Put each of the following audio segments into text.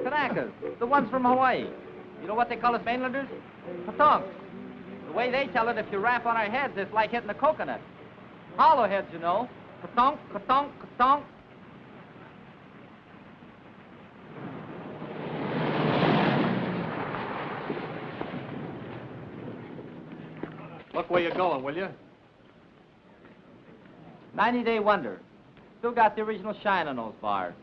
Kanakas, the ones from Hawaii. You know what they call us mainlanders? Patonks. The way they tell it, if you rap on our heads, it's like hitting a coconut. Hollow heads, you know. Katonk, katonk, katonk. Look where you're going, will you? 90-day wonder. Still got the original shine on those bars.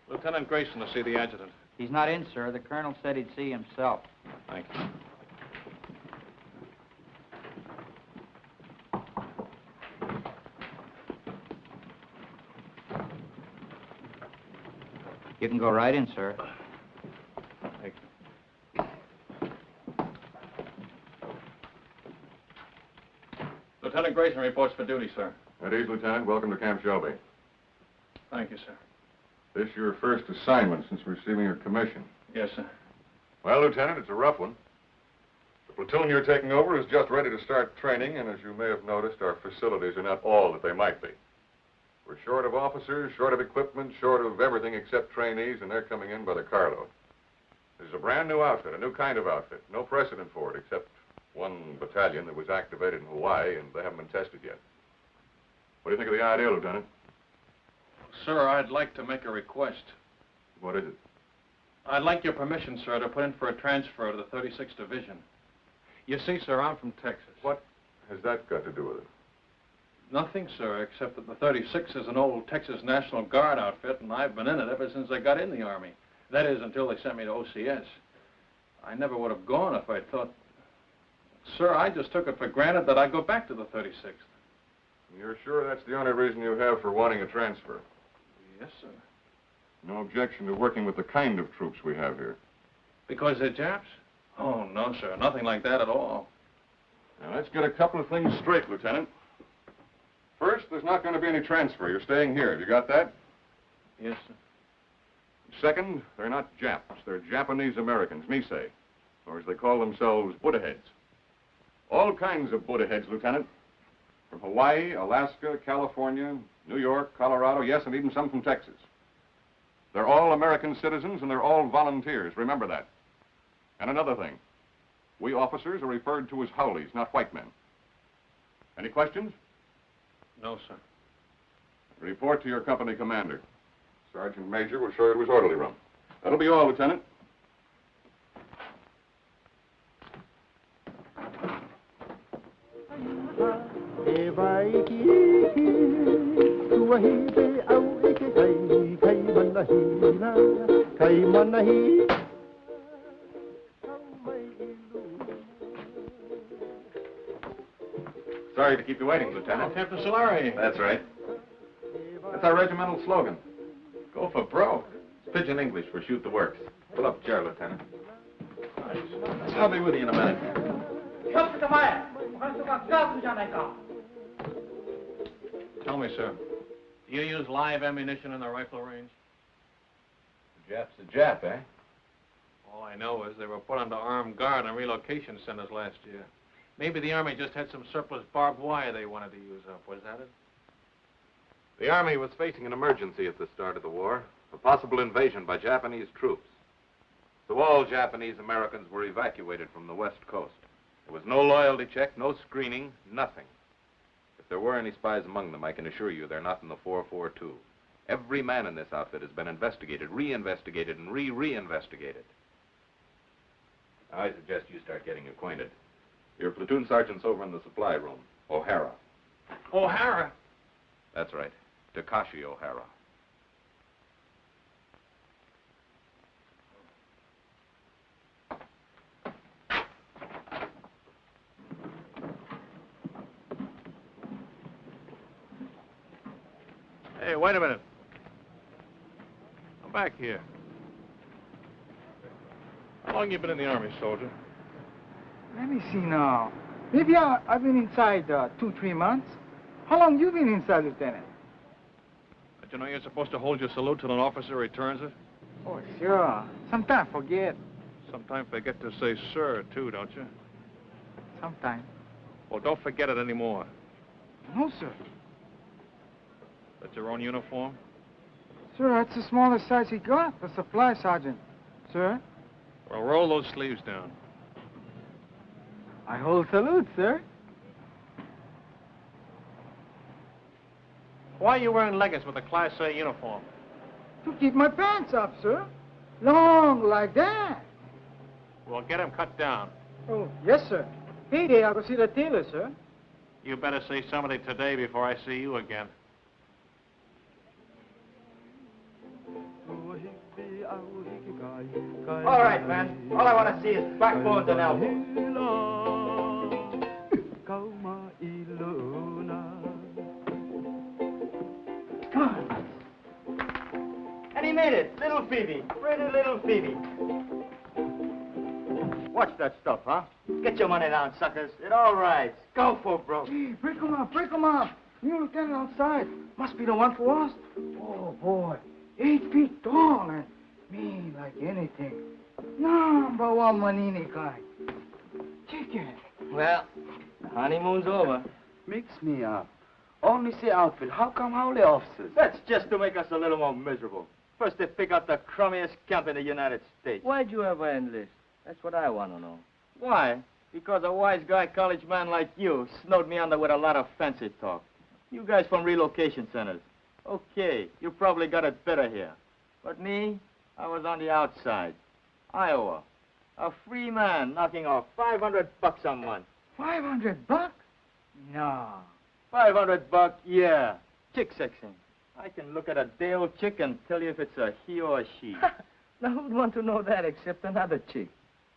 Lieutenant Grayson to see the adjutant. He's not in, sir. The colonel said he'd see himself. Thank you. You can go right in, sir. Thank you. Lieutenant Grayson reports for duty, sir. At ease, Lieutenant. Welcome to Camp Shelby. Thank you, sir. This your first assignment since receiving your commission. Yes, sir. Well, Lieutenant, it's a rough one. The platoon you're taking over is just ready to start training, and as you may have noticed, our facilities are not all that they might be. We're short of officers, short of equipment, short of everything except trainees, and they're coming in by the carload. This is a brand new outfit, a new kind of outfit. No precedent for it, except one battalion that was activated in Hawaii, and they haven't been tested yet. What do you think of the idea, Lieutenant? Sir, I'd like to make a request. What is it? I'd like your permission, sir, to put in for a transfer to the 36th Division. You see, sir, I'm from Texas. What has that got to do with it? Nothing, sir, except that the 36th is an old Texas National Guard outfit, and I've been in it ever since I got in the Army. That is, until they sent me to OCS. I never would have gone if I'd thought... Sir, I just took it for granted that I'd go back to the 36th. You're sure that's the only reason you have for wanting a transfer? Yes, sir. No objection to working with the kind of troops we have here? Because they're Japs? Oh, no, sir. Nothing like that at all. Now, let's get a couple of things straight, Lieutenant. First, there's not going to be any transfer. You're staying here. Have you got that? Yes, sir. Second, they're not Japs. They're Japanese Americans, Nisei, or as they call themselves, Buddha heads. All kinds of Buddha heads, Lieutenant. From Hawaii, Alaska, California, New York, Colorado, yes, and even some from Texas. They're all American citizens, and they're all volunteers. Remember that. And another thing. We officers are referred to as Howleys, not white men. Any questions? No, sir. Report to your company commander. Sergeant Major will show you to his orderly room. That'll be all, Lieutenant. Sorry to keep you waiting, Lieutenant. Captain Solari. That's right. That's our regimental slogan. Go for broke. It's pidgin English for shoot the works. Pull up a chair, Lieutenant. I'll be with you in a minute. Tell me, sir, do you use live ammunition in the rifle range? The Jap's a Jap, eh? All I know is they were put under armed guard in relocation centers last year. Maybe the Army just had some surplus barbed wire they wanted to use up. Was that it? The Army was facing an emergency at the start of the war, a possible invasion by Japanese troops. So all Japanese Americans were evacuated from the West Coast. There was no loyalty check, no screening, nothing. If there were any spies among them, I can assure you they're not in the 442. Every man in this outfit has been investigated, re-investigated, and re-investigated. I suggest you start getting acquainted. Your platoon sergeant's over in the supply room, O'Hara. O'Hara? That's right, Takashi O'Hara. Hey, wait a minute. back here. How long you been in the Army, soldier? Let me see now. Maybe I've been inside 2-3 months. How long you been inside, Lieutenant? Did you know you're supposed to hold your salute till an officer returns it? Oh, sure. Sometimes forget. Sometimes forget to say sir, too, don't you? Sometimes. Well, don't forget it anymore. No, sir. That's your own uniform? Sir, that's the smallest size he got, the supply sergeant. Sir? Well, roll those sleeves down. I hold salute, sir. Why are you wearing leggings with a Class A uniform? To keep my pants up, sir. Long like that. Well, get them cut down. Oh, yes, sir. Payday, I'll go see the tailor, sir. You better see somebody today before I see you again. All right, man. All I want to see is backbones and elbows. Come on. And he made it. Little Phoebe. Pretty little Phoebe. Watch that stuff, huh? Get your money down, suckers. It all rides. Go for broke. Hey, break 'em up, break 'em up. New lieutenant outside. Must be the one for us. Oh, boy. 8 feet tall and mean like anything. Number one Manini guy. Chicken. Well, the honeymoon's over. Mix me up. Only say outfit. How come howly officers? That's just to make us a little more miserable. First they pick out the crummiest camp in the United States. Why'd you ever enlist? That's what I want to know. Why? Because a wise guy college man like you snowed me under with a lot of fancy talk. You guys from relocation centers. Okay, you probably got it better here. But me, I was on the outside. Iowa. A free man knocking off $500 a month. $500? No. $500, yeah. Chick sexing. I can look at a day-old chick and tell you if it's a he or a she. Now, who'd want to know that except another chick?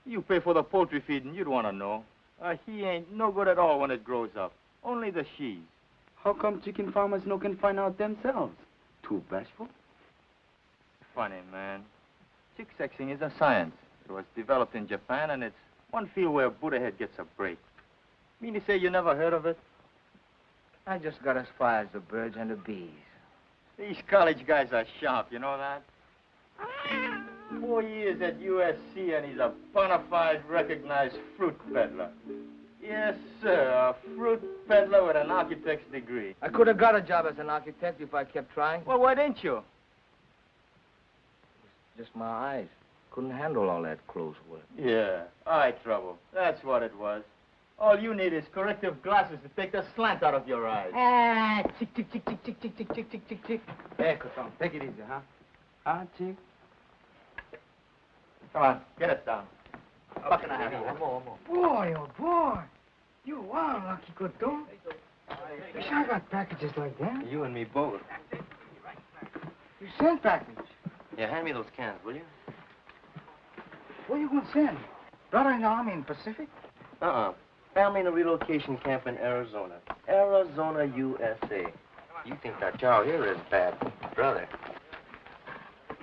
You pay for the poultry feeding, you'd want to know. A he ain't no good at all when it grows up. Only the she's. How come chicken farmers no can find out themselves? Too bashful? Funny, man. Chick sexing is a science. It was developed in Japan, and it's one field where Buddha head gets a break. Mean to say you never heard of it? I just got as far as the birds and the bees. These college guys are sharp, you know that? 4 years at USC, and he's a bona fide recognized fruit peddler. Yes, sir, a fruit peddler with an architect's degree. I could have got a job as an architect if I kept trying. Well, why didn't you? Just my eyes. Couldn't handle all that close work. Yeah, eye trouble. That's what it was. All you need is corrective glasses to take the slant out of your eyes. Ah, tick, tick, tick, tick, tick, tick, tick, tick, tick, tick, tick. Hey, Coton, take it easy, huh? Huh, chick? Come on, get it down. Buck and a half. One more. Boy, oh, boy. You are lucky, Coton. Wish I got packages like that. You and me both. You send package. Yeah, hand me those cans, will you? Where you gonna send? Brother in the Army in Pacific? Family in a relocation camp in Arizona. Arizona, USA. You think that chow here is bad, brother?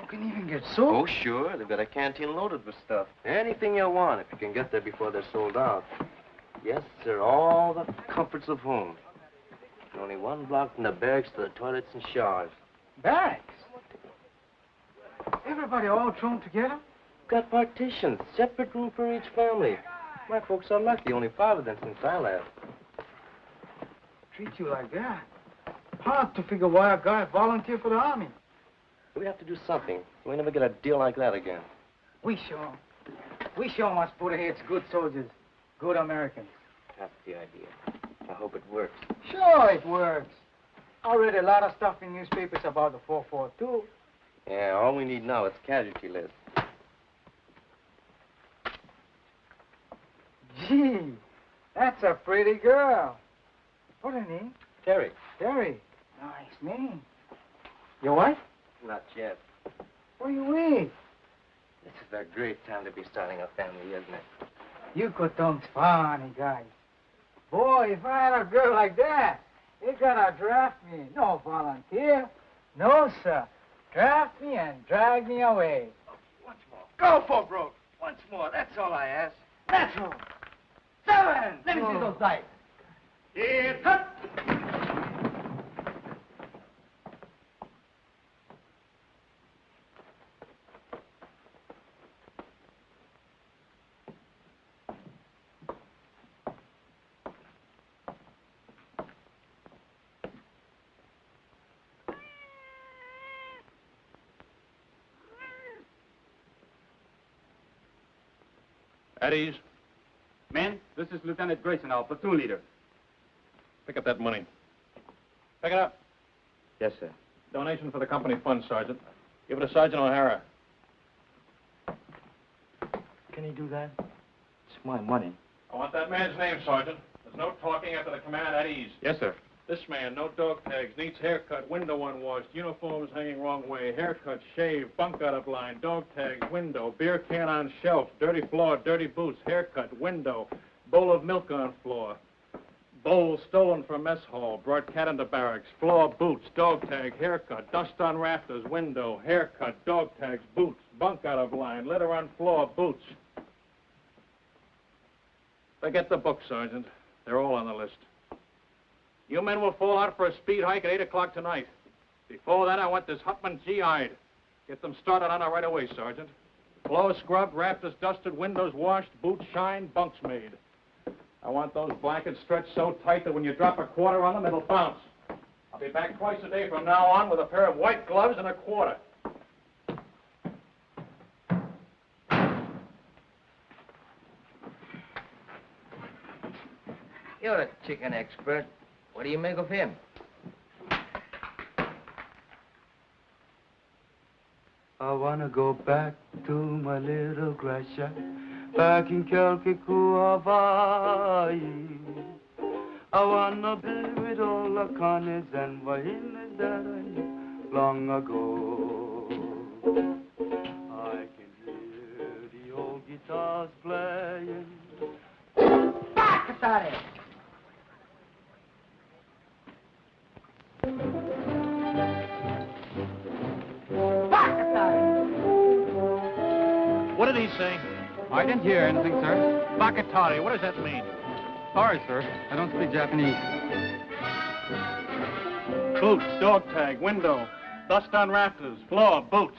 You can even get soap. Oh, sure. They've got a canteen loaded with stuff. Anything you want if you can get there before they're sold out. Yes, sir. All the comforts of home. And only one block from the barracks to the toilets and showers. Barracks? Everybody all thrown together? Got partitions. Separate room for each family. My folks are lucky. Only 5 of them since I left. Treat you like that? Hard to figure why a guy volunteered for the Army. We have to do something so we never get a deal like that again. We show must put ahead good soldiers, good Americans. That's the idea. I hope it works. Sure it works. I read a lot of stuff in newspapers about the 442. Yeah, all we need now is casualty list. Gee, that's a pretty girl. What's her name? Terry. Terry. Nice name. Your wife? Not yet. What do you wait? This is a great time to be starting a family, isn't it? You Coton's funny guy. Boy, if I had a girl like that, you gotta draft me. No volunteer. No, sir. trapped me and dragged me away. Once more. Go for broke. Once more. That's all I ask. That's all. 7. Let me see those dice. Here, cut! At ease. Men, this is Lieutenant Grayson, our platoon leader. Pick up that money. Pick it up. Yes, sir. Donation for the company fund, Sergeant. Give it to Sergeant O'Hara. Can he do that? It's my money. I want that man's name, Sergeant. There's no talking after the command at ease. Yes, sir. This man, no dog tags, needs haircut, window unwashed, uniforms hanging wrong way, haircut, shave, bunk out of line, dog tags, window, beer can on shelf, dirty floor, dirty boots, haircut, window, bowl of milk on floor, bowl stolen from mess hall, brought cat into barracks, floor, boots, dog tag, haircut, dust on rafters, window, haircut, dog tags, boots, bunk out of line, litter on floor, boots. Forget the book, Sergeant. They're all on the list. You men will fall out for a speed hike at 8 o'clock tonight. Before that, I want this Hutman GI'd. Get them started on it right away, Sergeant. Floors scrubbed, rafters dusted, windows washed, boots shined, bunks made. I want those blankets stretched so tight that when you drop a quarter on them, it'll bounce. I'll be back twice a day from now on with a pair of white gloves and a quarter. You're a chicken expert. What do you make of him? I wanna go back to my little grass shack back in Calcasieu, Hawaii. I wanna be with all the Connies and Wahinas that I knew long ago. I can hear the old guitars playing. Back at it! What did he say? I didn't hear anything, sir. Bakatari, what does that mean? Sorry, sir. I don't speak Japanese. Boots, dog tag, window, dust on rafters, floor, boots.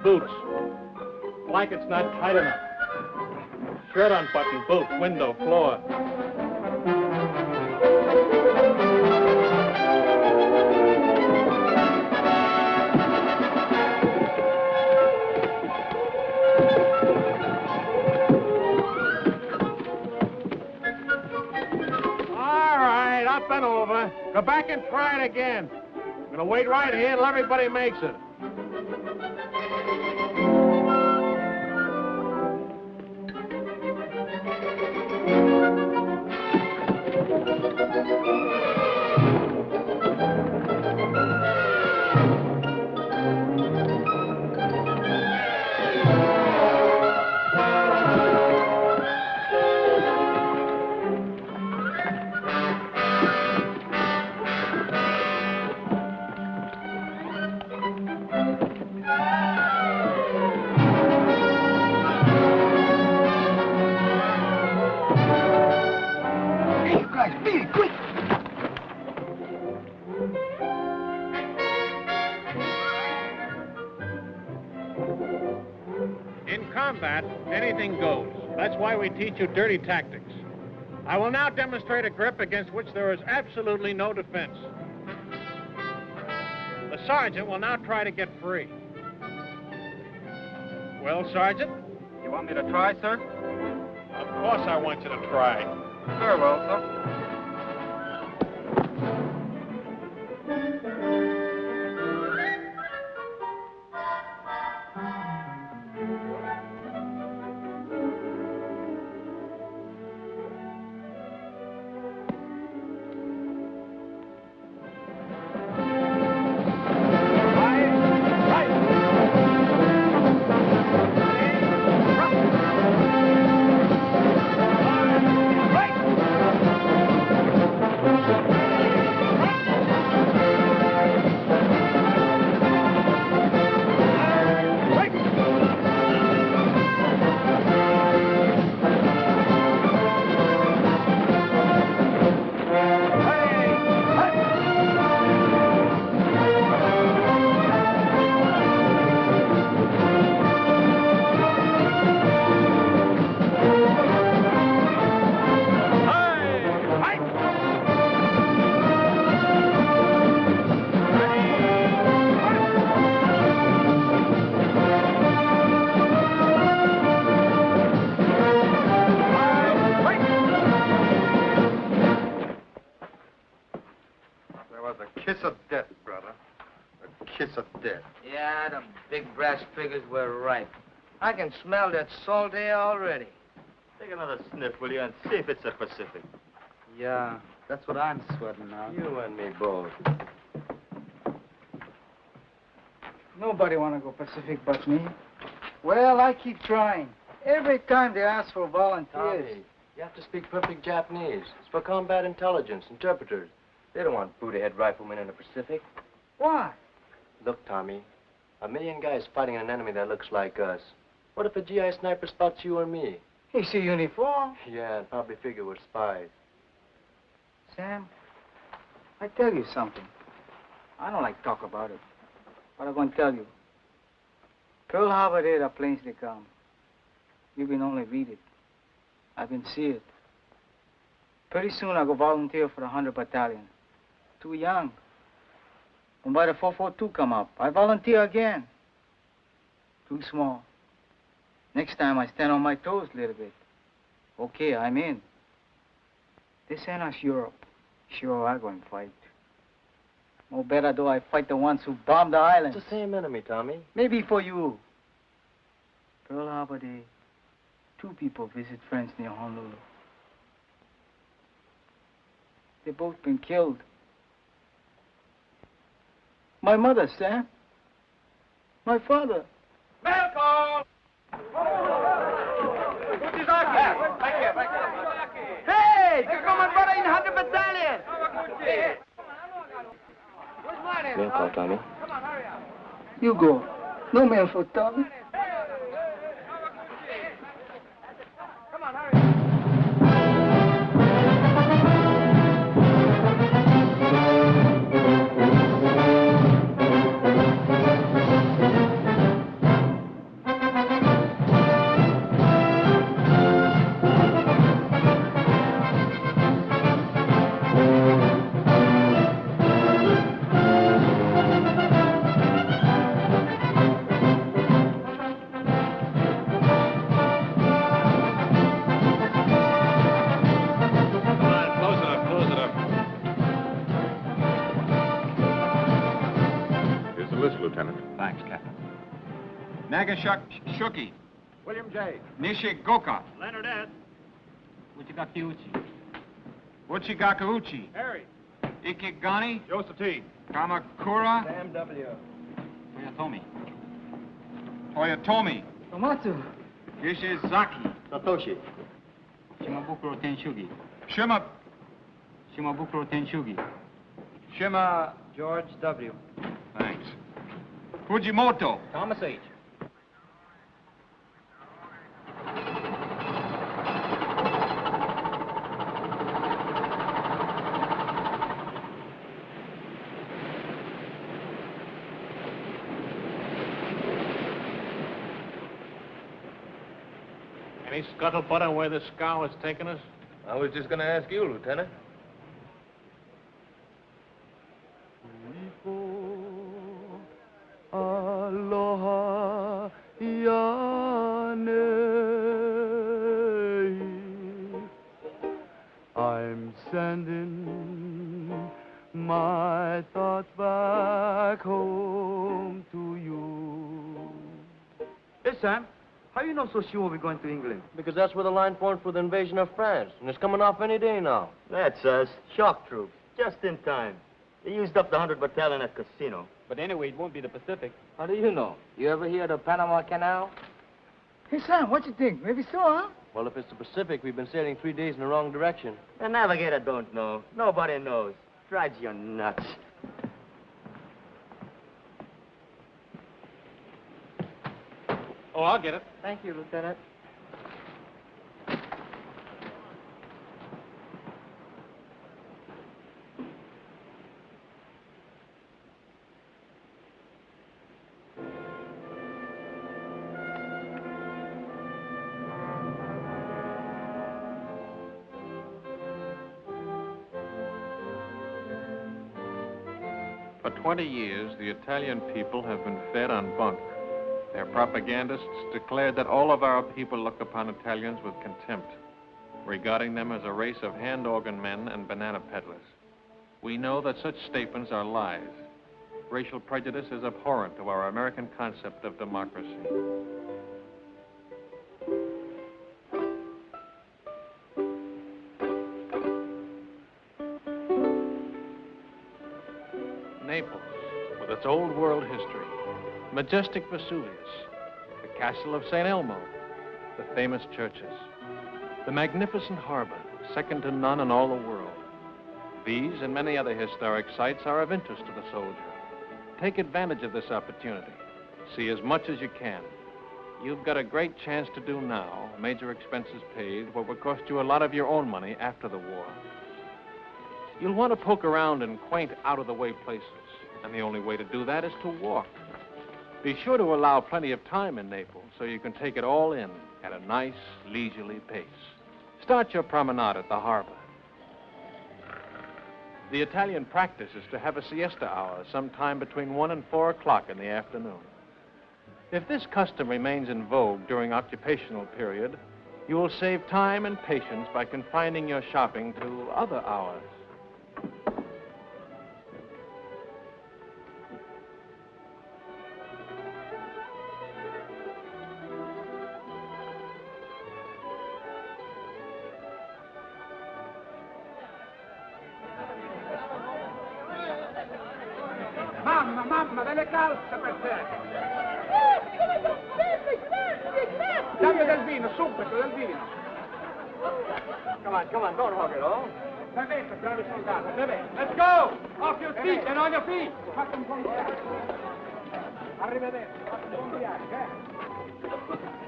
Boots. Blanket's not tight enough. Shirt unbuttoned, boots, window, floor. All right, up and over. Go back and try it again. I'm gonna wait right here till everybody makes it. In combat, anything goes. That's why we teach you dirty tactics. I will now demonstrate a grip against which there is absolutely no defense. The sergeant will now try to get free. Well, Sergeant? You want me to try, sir? Of course I want you to try. Very well, sir. kiss of death. Yeah, the big brass figures were right. I can smell that salt air already. Take another sniff, will you, and see if it's a Pacific. Yeah, that's what I'm sweating now. You and me both. Nobody want to go Pacific but me. Well, I keep trying. Every time they ask for volunteers. Tommy, you have to speak perfect Japanese. It's for combat intelligence, interpreters. They don't want Buddha-head riflemen in the Pacific. Why? Look, Tommy, 1 million guys fighting an enemy that looks like us. What if a GI sniper spots you or me? He see uniform. Yeah, and probably figure we're spies. Sam, I tell you something. I don't like talk about it, but I'm going to tell you. Pearl Harbor there, the planes they come. You can only read it. I can see it. Pretty soon I'll go volunteer for the 100 Battalion. Too young. And by the 442 come up, I volunteer again. Too small. Next time I stand on my toes a little bit. Okay, I'm in. This ain't us Europe. Sure, I'm going to fight. No better do I fight the ones who bombed the island. It's the same enemy, Tommy. Maybe for you. Pearl Harbor Day, 2 people visit friends near Honolulu. They both been killed. My mother, Sam. My father. Welcome! Hey, you come on, brother, in 100 Battalion! Mail call, Tommy. You go. No mail for Tommy. Shuki. William J. Nishigoka. Leonard S. Uchigakauchi. Harry. Ikigani. Joseph T. Kamakura. Sam W. Toyotomi. Tomatsu. Yishizaki. Satoshi. Shimabukuro Tenshugi. Shima. Shimabukuro Tenshugi. Shima. George W. Thanks. Fujimoto. Thomas H. Any scuttlebutt on where this scow is taking us? I was just going to ask you, Lieutenant. Aloha Yane. I'm sending my thoughts back home to you. Hey, Sam. How you know so sure we're going to England? Because that's where the line formed for the invasion of France, and it's coming off any day now. That's us. Shock troops. Just in time. They used up the 100 Battalion at Casino. But anyway, it won't be the Pacific. How do you know? You ever hear the Panama Canal? Hey, Sam, what you think? Maybe so, huh? Well, if it's the Pacific, we've been sailing 3 days in the wrong direction. The navigator don't know. Nobody knows. Drives you nuts. Oh, I'll get it. Thank you, Lieutenant. For 20 years, the Italian people have been fed on bunk. Their propagandists declared that all of our people look upon Italians with contempt, regarding them as a race of hand organ men and banana peddlers. We know that such statements are lies. racial prejudice is abhorrent to our American concept of democracy. Naples, with its old world history, majestic Vesuvius, the castle of St. Elmo, the famous churches, the magnificent harbor, second to none in all the world. These and many other historic sites are of interest to the soldier. Take advantage of this opportunity. See as much as you can. You've got a great chance to do now, major expenses paid, what would cost you a lot of your own money after the war. You'll want to poke around in quaint, out-of-the-way places, and the only way to do that is to walk. Be sure to allow plenty of time in Naples so you can take it all in at a nice, leisurely pace. Start your promenade at the harbor. The Italian practice is to have a siesta hour sometime between 1 and 4 o'clock in the afternoon. If this custom remains in vogue during occupational period, you will save time and patience by confining your shopping to other hours. Mamma, delle calze per te! Dammi del vino, subito, del vino! Come on, don't hug it, oh? Bevete, bravi soldati, bevete! Let's go! Off your feet and on your feet! Fate un buon viaggio! Arrivederci, fate un buon viaggio,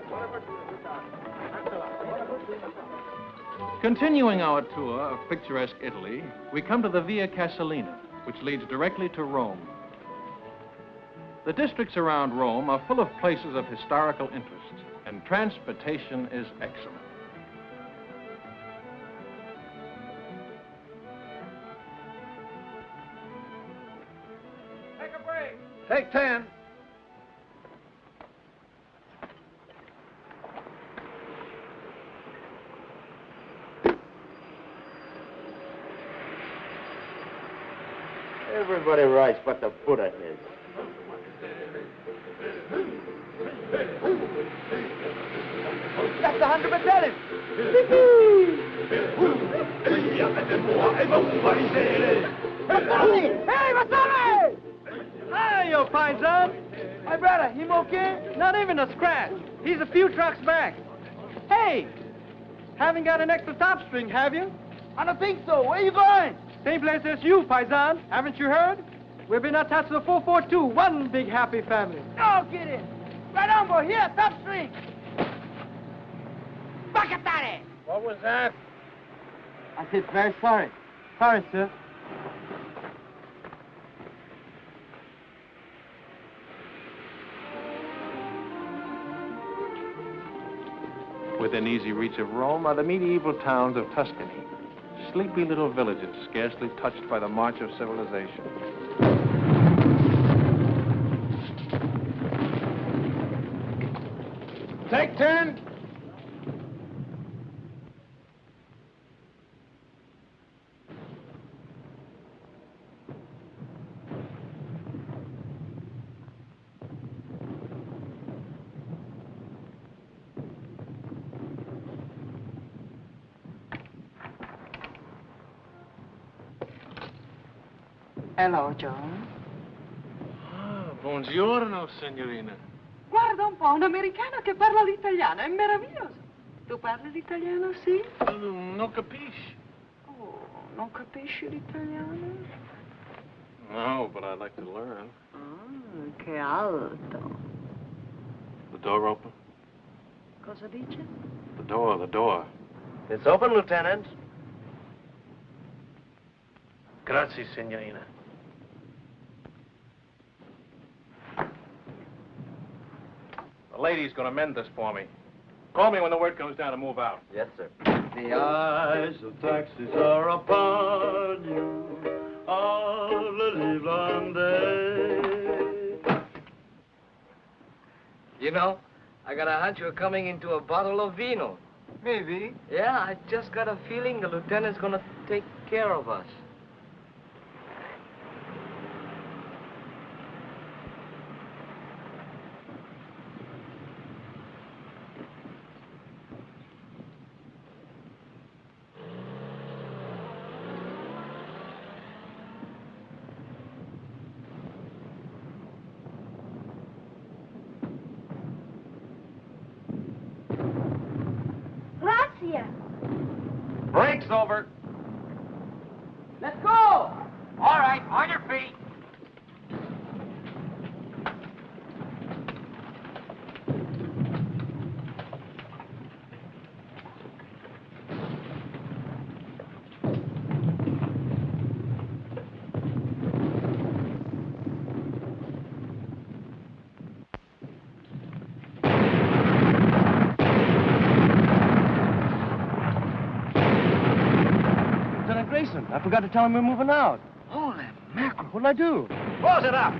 Buona fortuna, Continuing our tour of picturesque Italy, we come to the Via Casalina, which leads directly to Rome. The districts around Rome are full of places of historical interest, and transportation is excellent. Take a break! Take 10. Everybody rides but the Buddha heads. That's 100 battalion! Hey, Vasile! Hi, yo, Paisan. My brother, him okay? Not even a scratch. He's a few trucks back. Hey, haven't got an extra top string, have you? I don't think so. Where you going? Same place as you, Paisan. Haven't you heard? We've been attached to the 442, one big happy family. No, get it. Right on, boy. Here, top string. Bacatare! What was that? I said very sorry. Sorry, sir. Within easy reach of Rome are the medieval towns of Tuscany, sleepy little villages scarcely touched by the march of civilization. Take 10. Hello, John. Ah, buongiorno, signorina. Guarda un po', un americano che parla l'italiano, è meraviglioso. Tu parli l'italiano, sì? Non capisci? Oh, non capisci l'italiano? No, but I'd like to learn. Ah, che alto. The door open? Cosa dice? The door. It's open, Lieutenant. Grazie, signorina. The lady's gonna mend this for me. Call me when the word comes down to move out. Yes, sir. The eyes of taxis are upon you all the livelong day. You know, I got a hunch we're coming into a bottle of vino. Maybe. Yeah, I just got a feeling the lieutenant's gonna take care of us. via. Brake's over. Let's go! All right, on your feet. Lieutenant Grayson, I forgot to tell him we're moving out. Holy mackerel. What'd I do? Close it up.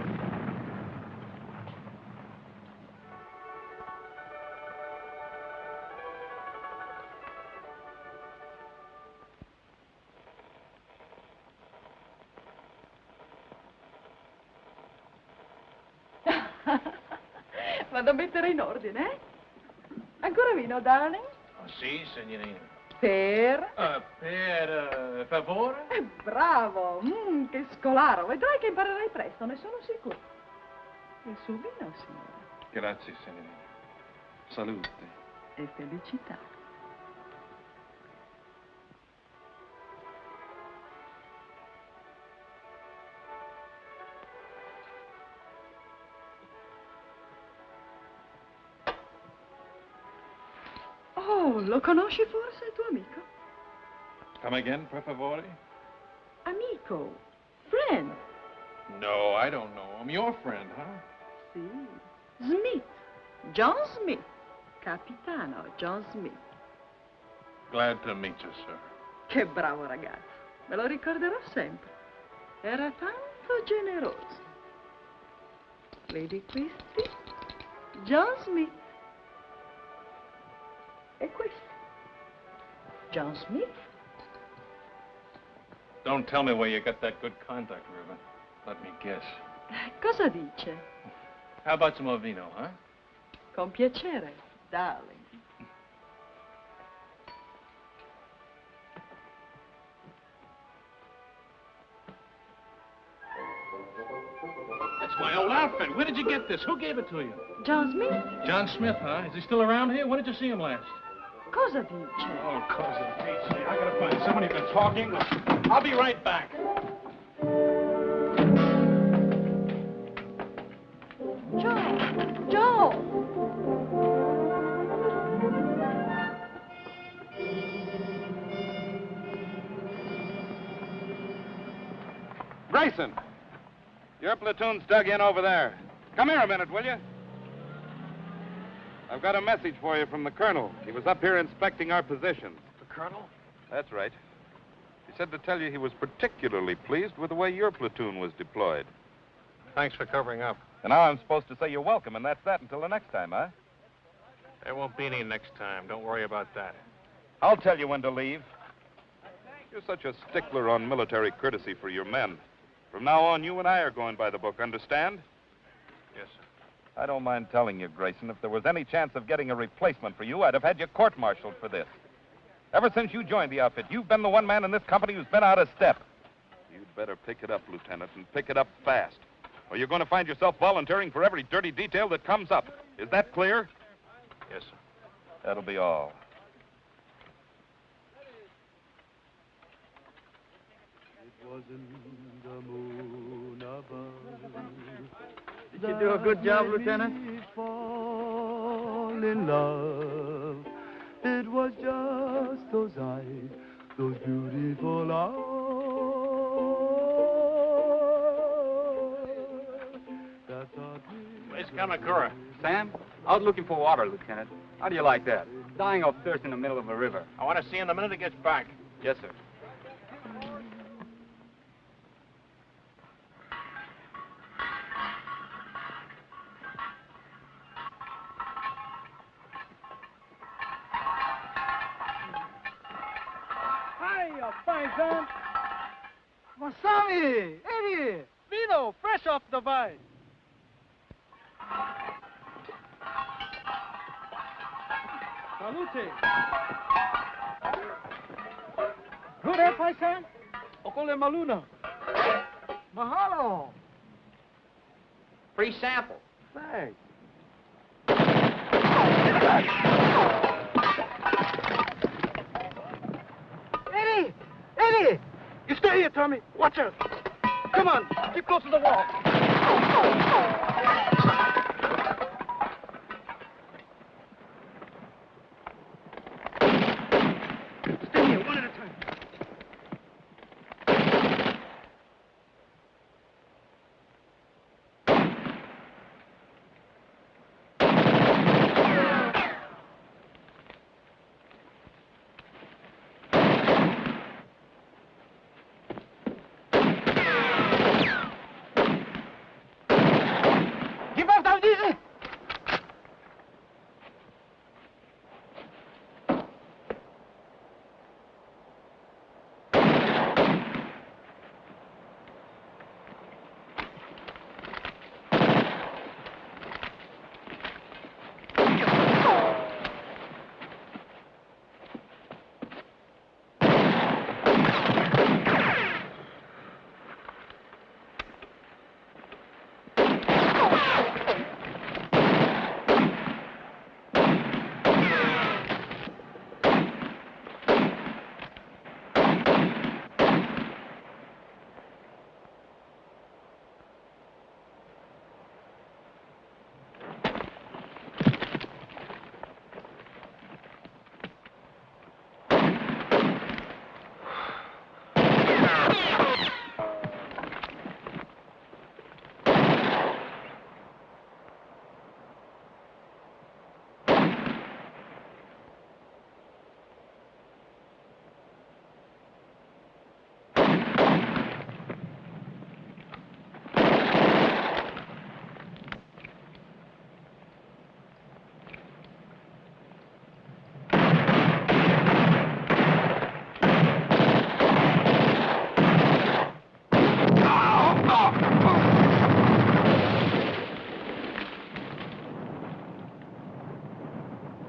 Vado a mettere in ordine, eh? Ancora vino, darling? Sì, signorina. Per? Per favore? Bravo! Che scolaro! Vedrai che imparerai presto, ne sono sicuro. Il suo vino, signore. Grazie, signorina. Salute. E felicità. Oh, lo conosci forse il tuo amico? Come again, per favore? Amico. Friend. No, I don't know him. Your friend, huh? Sì. Smith. John Smith. Capitano John Smith. Glad to meet you, sir. Che bravo ragazzo. Me lo ricorderò sempre. Era tanto generoso. Vedi questi? John Smith. E questo? John Smith? Don't tell me where you got that good contact, Reuben. Let me guess. Cosa dice? How about some more vino, huh? Con piacere, darling. That's my old outfit. Where did you get this? Who gave it to you? John Smith? John Smith, huh? Is he still around here? When did you see him last? Cosa dice? Oh, cosa dice. I gotta find somebody who's been talking. I'll be right back. Joe! Grayson, your platoon's dug in over there. Come here a minute, will you? I've got a message for you from the colonel. He was up here inspecting our positions. The colonel? That's right. He said to tell you he was particularly pleased with the way your platoon was deployed. Thanks for covering up. And now I'm supposed to say you're welcome, and that's that until the next time, huh? There won't be any next time. Don't worry about that. I'll tell you when to leave. You're such a stickler on military courtesy for your men. From now on, you and I are going by the book, understand? Yes, sir. I don't mind telling you, Grayson, if there was any chance of getting a replacement for you, I'd have had you court-martialed for this. Ever since you joined the outfit, you've been the one man in this company who's been out of step. You'd better pick it up, Lieutenant, and pick it up fast. Or you're going to find yourself volunteering for every dirty detail that comes up. Is that clear? Yes, sir. That'll be all. It wasn't the moon above. Did you do a good job, Lieutenant? Fall in love. It was just those eyes, those beautiful eyes. That taught me. Where's Kamakura? Sam, out looking for water, Lieutenant. How do you like that? Dying of thirst in the middle of a river. I want to see him the minute he gets back. Yes, sir. Hiya, fine, son. Masami, Eddie, Vino, fresh off the vine. Salute. Good, eh, paisan? Okole maluna. Mahalo. Free sample. Thanks. Eddie! You stay here, Tommy. Watch out. Come on, keep close to the wall. Stay here, one at a time. Keep off down easy.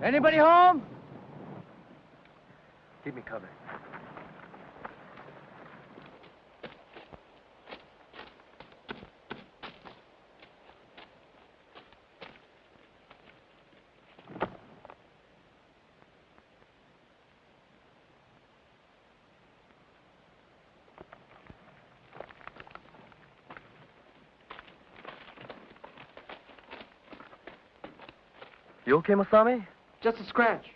Anybody home? Keep me covered. You okay, Masami? Just a scratch.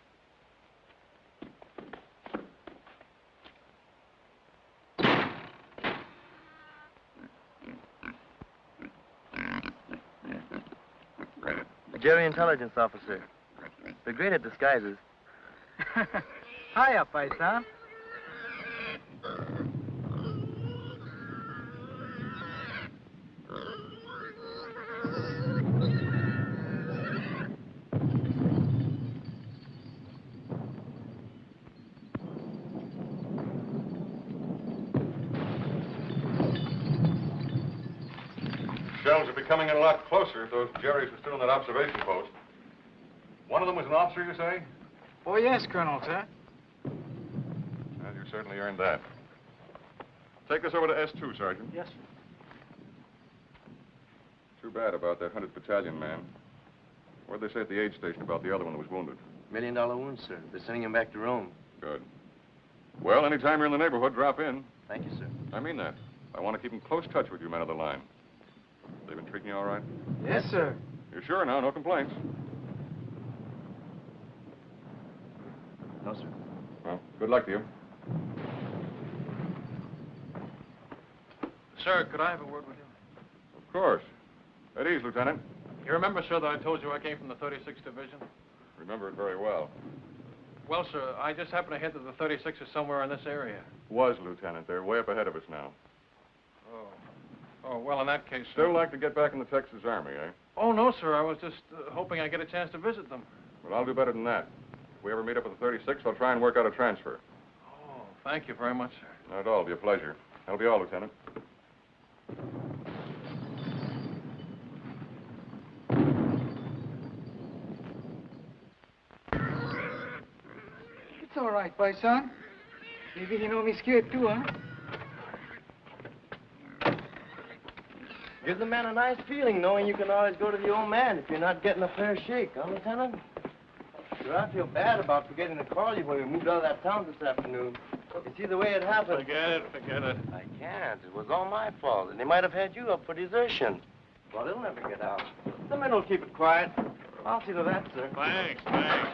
Jerry, intelligence officer. They're great at disguises. Hiya, paisan. Shells would be coming in a lot closer if those Jerrys were still in that observation post. One of them was an officer, you say? Oh, yes, Colonel, sir. Well, you certainly earned that. Take this over to S2, Sergeant. Yes, sir. Too bad about that 100th Battalion man. What'd they say at the aid station about the other one that was wounded? $1 million wound, sir. They're sending him back to Rome. Good. Well, anytime you're in the neighborhood, drop in. Thank you, sir. I mean that. I want to keep in close touch with you men of the line. They've been treating you all right? Yes, sir. You're sure now? No complaints? No, sir. Well, good luck to you. Sir, could I have a word with you? Of course. At ease, Lieutenant. You remember, sir, that I told you I came from the 36th Division? Remember it very well. Well, sir, I just happened to hear that the 36th is somewhere in this area. Was, Lieutenant. They're way up ahead of us now. Oh. Oh, well, in that case, sir... Still like to get back in the Texas Army, eh? Oh, no, sir. I was just hoping I'd get a chance to visit them. Well, I'll do better than that. If we ever meet up with the 36th, I'll try and work out a transfer. Oh, thank you very much, sir. Not at all. It'll be a pleasure. That'll be all, Lieutenant. It's all right, paisan. Maybe he know me scared too, huh? Gives the man a nice feeling knowing you can always go to the old man if you're not getting a fair shake, huh, Lieutenant? Sure, I feel bad about forgetting to call you when we moved out of that town this afternoon. Look, you see the way it happened. Forget it, forget it. I can't. It was all my fault, and they might have had you up for desertion. Well, they'll never get out. The men will keep it quiet. I'll see to that, sir. Thanks, thanks.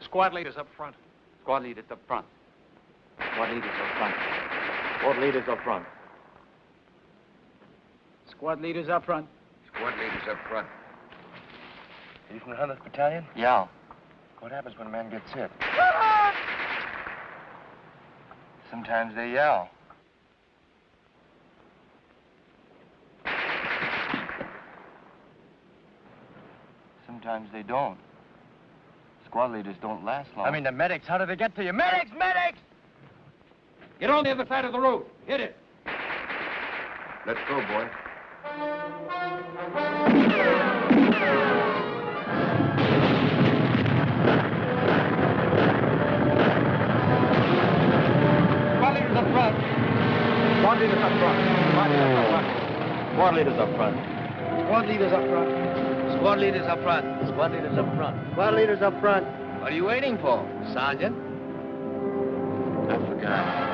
Squad leaders up front. Squad leaders up front. Squad leaders up front. Squad leaders up front. Squad leaders up front. Squad leaders up front. Are you from the 100th Battalion? Yeah. What happens when a man gets hit? Sometimes they yell. Sometimes they don't. Squad leaders don't last long. I mean, the medics, how do they get to you? Medics, medics! Get on the other side of the road. Hit it. Let's go, boy. Squad leaders up front. Squad leaders up front. Squad leaders up front. Squad leaders up front. Squad leaders up front. Squad leaders up front. Squad leaders up front. What are you waiting for, Sergeant? I forgot.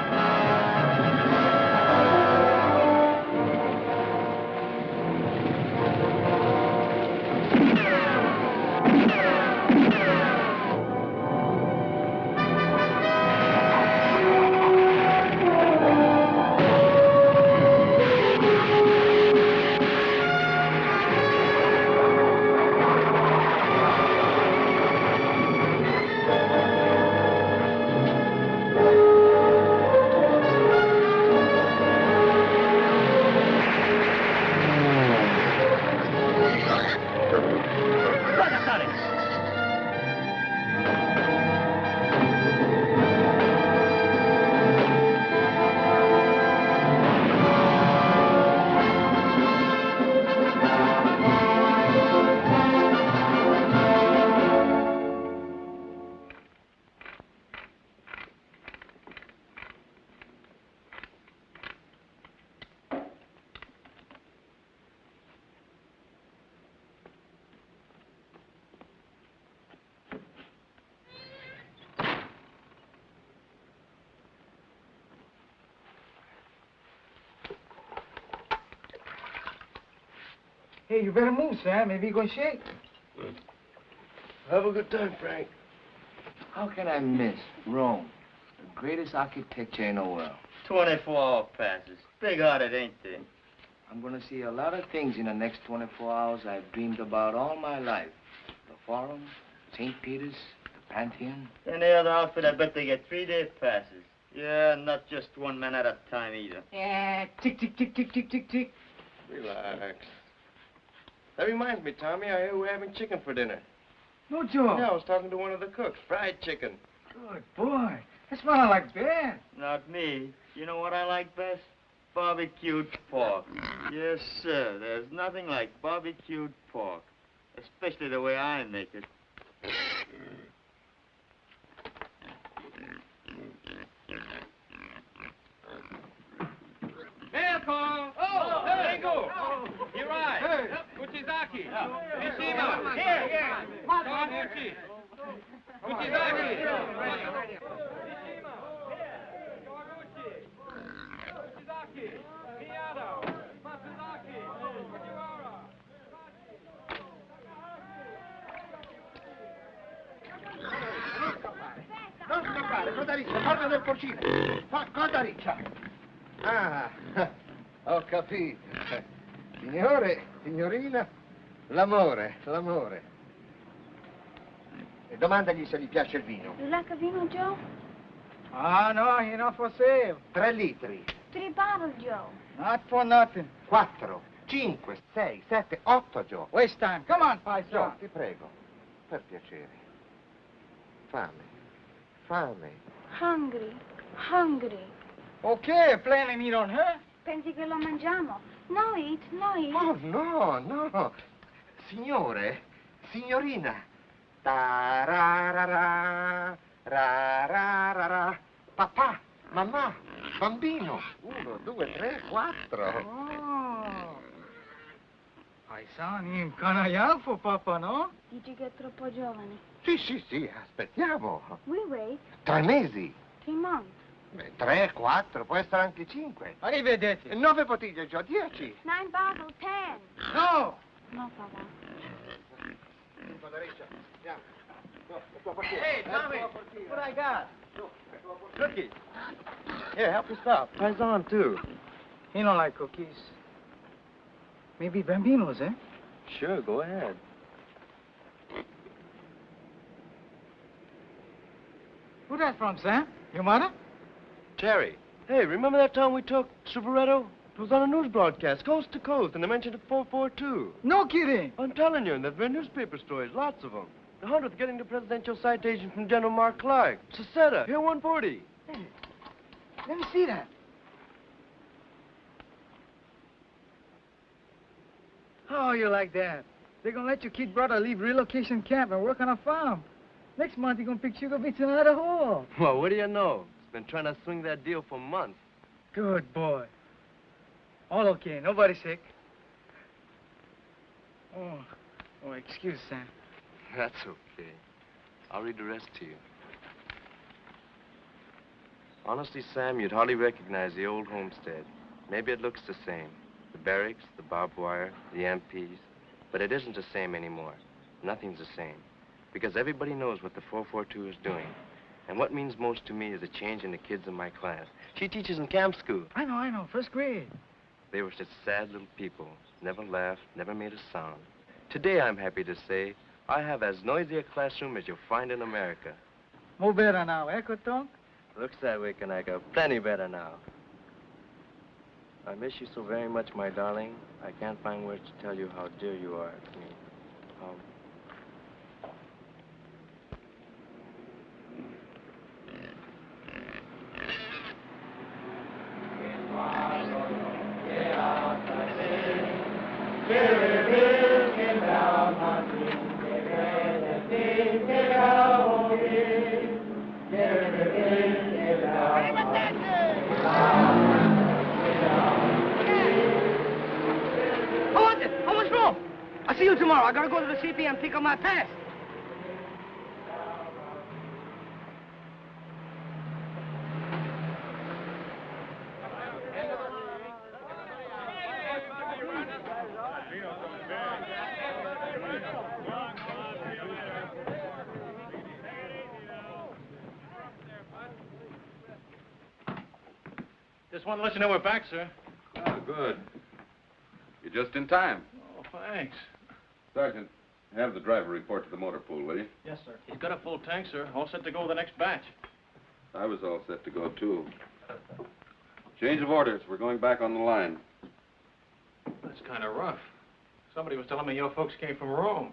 Hey, you better move, Sam. Maybe you're going to shake. Have a good time, Frank. How can I miss Rome, the greatest architecture in the world? 24-hour passes. Big-hearted, ain't they? I'm going to see a lot of things in the next 24 hours I've dreamed about all my life. The Forum, St. Peter's, the Pantheon. Any other outfit, I bet they get 3-day passes. Yeah, not just one man at a time either. Yeah, tick, tick, tick, tick, tick, tick, tick. Relax. That reminds me, Tommy, I hear we're having chicken for dinner. No joke. Yeah, I was talking to one of the cooks. Fried chicken. Good boy. That smells like bad. Not me. You know what I like best? Barbecued pork. Yes, sir. There's nothing like barbecued pork. Especially the way I make it. Welcome. Oh, there you go. You're right. Hey. Kuchizaki. Mishima. Here. Kawaguchi. Kuchizaki. Mishima. Kawaguchi. Kuchizaki. Miyado. Matsuzaki. Fujiwara. Non scappare, cosa riccia? Porta del porcino. Cosa riccia? Ah, ho capito. Signore, signorina, l'amore. E domandagli se gli piace il vino. You like a vino, Joe? Ah, no, you're not for sale. 3 litri. 3 bottles, Joe. Not for nothing. 4, 5, 6, 7, 8, Joe. Waste time. Come on, Joe, paisa. ti prego. Per piacere. Fame. Hungry. Okay, plainly me don't hurt. Pensi che lo mangiamo? No eat, no eat. Oh, no, no. Signore, signorina. Ta-ra-ra-ra, ra-ra-ra-ra. Papà, mamma, bambino. 1, 2, 3, 4. Oh. Paesani, canaiafo, Papa, no? Dici che è troppo giovane. Sì, aspettiamo. We wait 3 mesi. 3 months. 3, 4, può essere anche 5. Arrivederci. 9 bottiglie, Gio, 10. 9 bottles, 10. No! No, papà. Hey, Tommy, what I got? Cookies. Here, help yourself. Tries on, too. He don't like cookies. Maybe Bambino's, eh? Sure, go ahead. Who that from, Sam? Your mother? Jerry. Hey, remember that time we took Superetto? It was on a news broadcast, coast to coast, and they mentioned it 442. No kidding. I'm telling you, and there've been newspaper stories, lots of them. The 100th getting the presidential citation from General Mark Clark. Seceta, here 140. Hey, let me see that. Oh, you like that? They're gonna let your kid brother leave relocation camp and work on a farm. Next month, you're gonna pick sugar beets in another hole. Well, what do you know? He's been trying to swing that deal for months. Good boy. All okay, nobody sick. Oh, excuse, Sam. That's okay. I'll read the rest to you. Honestly, Sam, you'd hardly recognize the old homestead. Maybe it looks the same. The barracks, the barbed wire, the MPs. But it isn't the same anymore. Nothing's the same. Because everybody knows what the 442 is doing. And what means most to me is a change in the kids in my class. She teaches in camp school. I know, first grade. They were such sad little people. Never laughed, never made a sound. Today, I'm happy to say, I have as noisy a classroom as you'll find in America. More better now, eh, Kotonk? Looks that way, Kanaka. Plenty better now. I miss you so very much, my darling. I can't find words to tell you how dear you are to me. How much more? I'll see you tomorrow. I gotta go to the CP and pick up my pass. Just want to let you know we're back, sir. Oh, good. You're just in time. Oh, thanks. Sergeant, have the driver report to the motor pool, will you? Yes, sir. He's got a full tank, sir. All set to go with the next batch. I was all set to go, too. Change of orders. We're going back on the line. That's kind of rough. Somebody was telling me your folks came from Rome.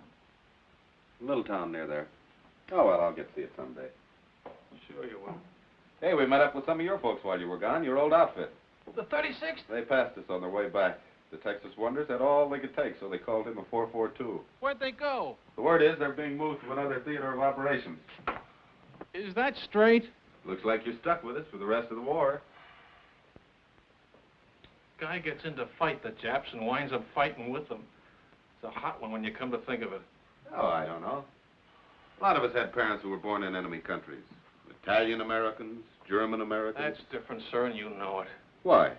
Little town near there. Oh, well, I'll get to see it someday. Sure you will. Hey, we met up with some of your folks while you were gone, your old outfit. The 36th? They passed us on their way back. The Texas Wonders had all they could take, so they called him a 442. Where'd they go? The word is they're being moved to another theater of operations. Is that straight? Looks like you're stuck with us for the rest of the war. Guy gets in to fight the Japs and winds up fighting with them. It's a hot one when you come to think of it. Oh, I don't know. A lot of us had parents who were born in enemy countries. Italian Americans, German Americans. That's different, sir, and you know it. Why?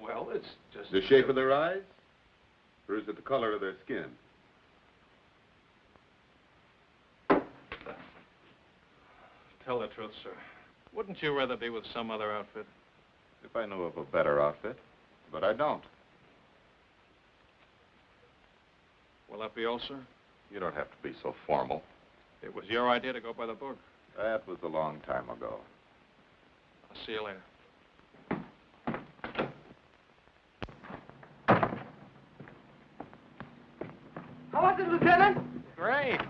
Well, it's just... The shape of their eyes? Or is it the color of their skin? Tell the truth, sir. Wouldn't you rather be with some other outfit? If I knew of a better outfit. But I don't. Will that be all, sir? You don't have to be so formal. It was your idea to go by the book. That was a long time ago. I'll see you later. How was it, Lieutenant? Great.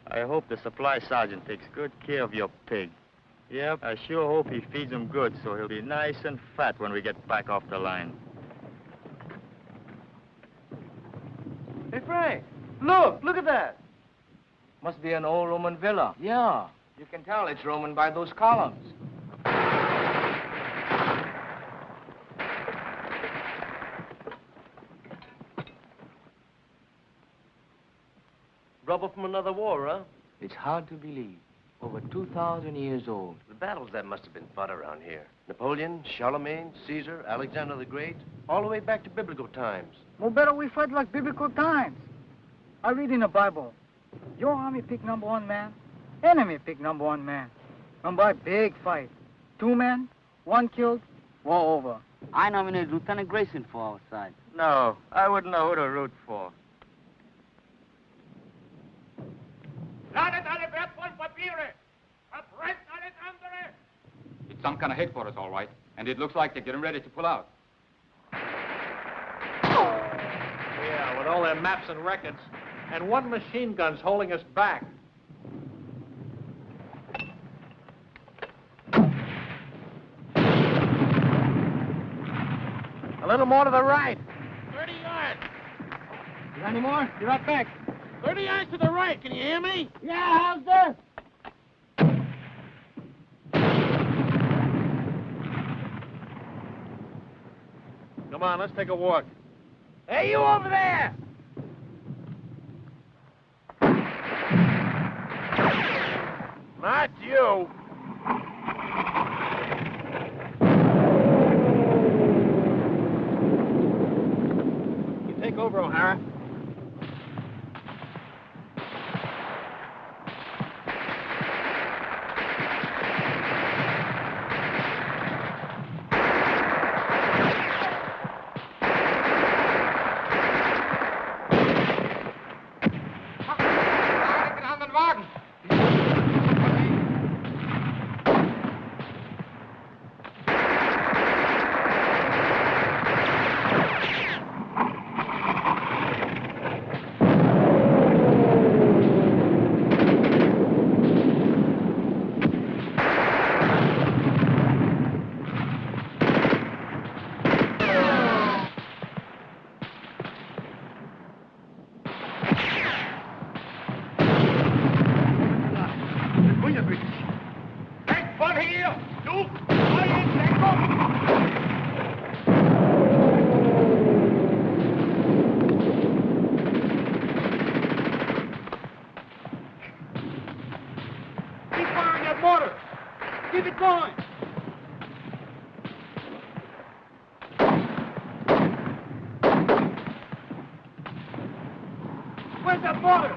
I hope the supply sergeant takes good care of your pig. Yep, I sure hope he feeds him good so he'll be nice and fat when we get back off the line. Hey, Frank, look at that. Must be an old Roman villa. Yeah, you can tell it's Roman by those columns. Rubber from another war, huh? It's hard to believe. Over 2,000 years old. The battles that must have been fought around here. Napoleon, Charlemagne, Caesar, Alexander the Great, all the way back to biblical times. No better we fight like biblical times. I read in the Bible, your army pick #1 man, enemy pick #1 man. And by big fight, 2 men, 1 killed, war over. I nominated Lieutenant Grayson for our side. No, I wouldn't know who to root for. It's some kind of headquarters, all right. And it looks like they're getting ready to pull out. Yeah, with all their maps and records. And 1 machine gun's holding us back. A little more to the right. 30 yards. You got any more? Be right back. 30 yards to the right. Can you hear me? Yeah, how's that? Come on, let's take a walk. Hey, you over there! Not you. You take over, O'Hara. Where's that border?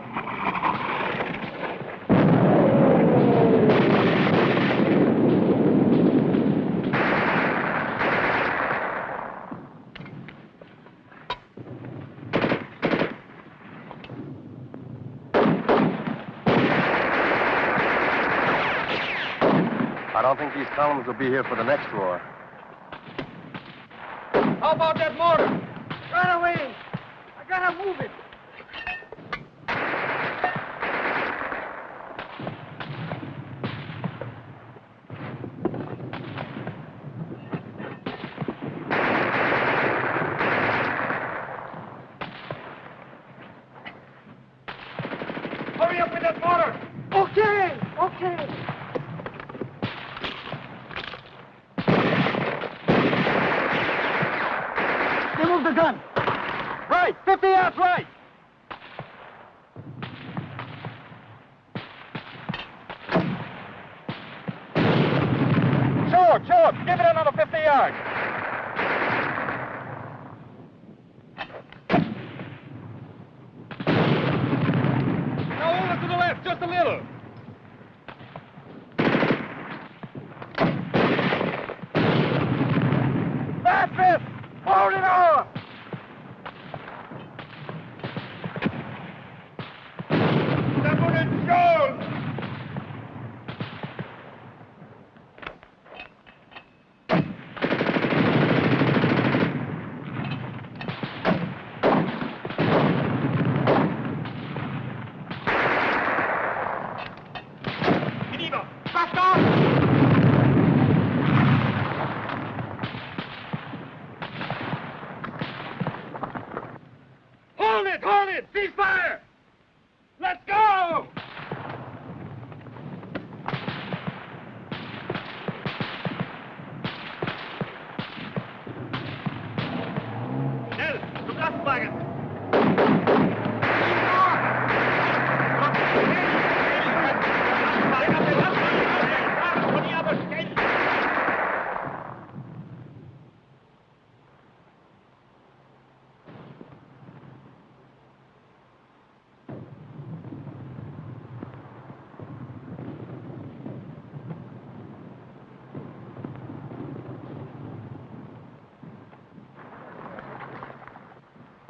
I don't think these columns will be here for the next war. How about that mortar? Right away! I gotta move it! Hurry up with that mortar! Okay! Okay! Remove the gun! Right! 50 yards right! Sure! Give it another 50 yards! Now over to the left, just a little. That's it! Hold it on! Jones!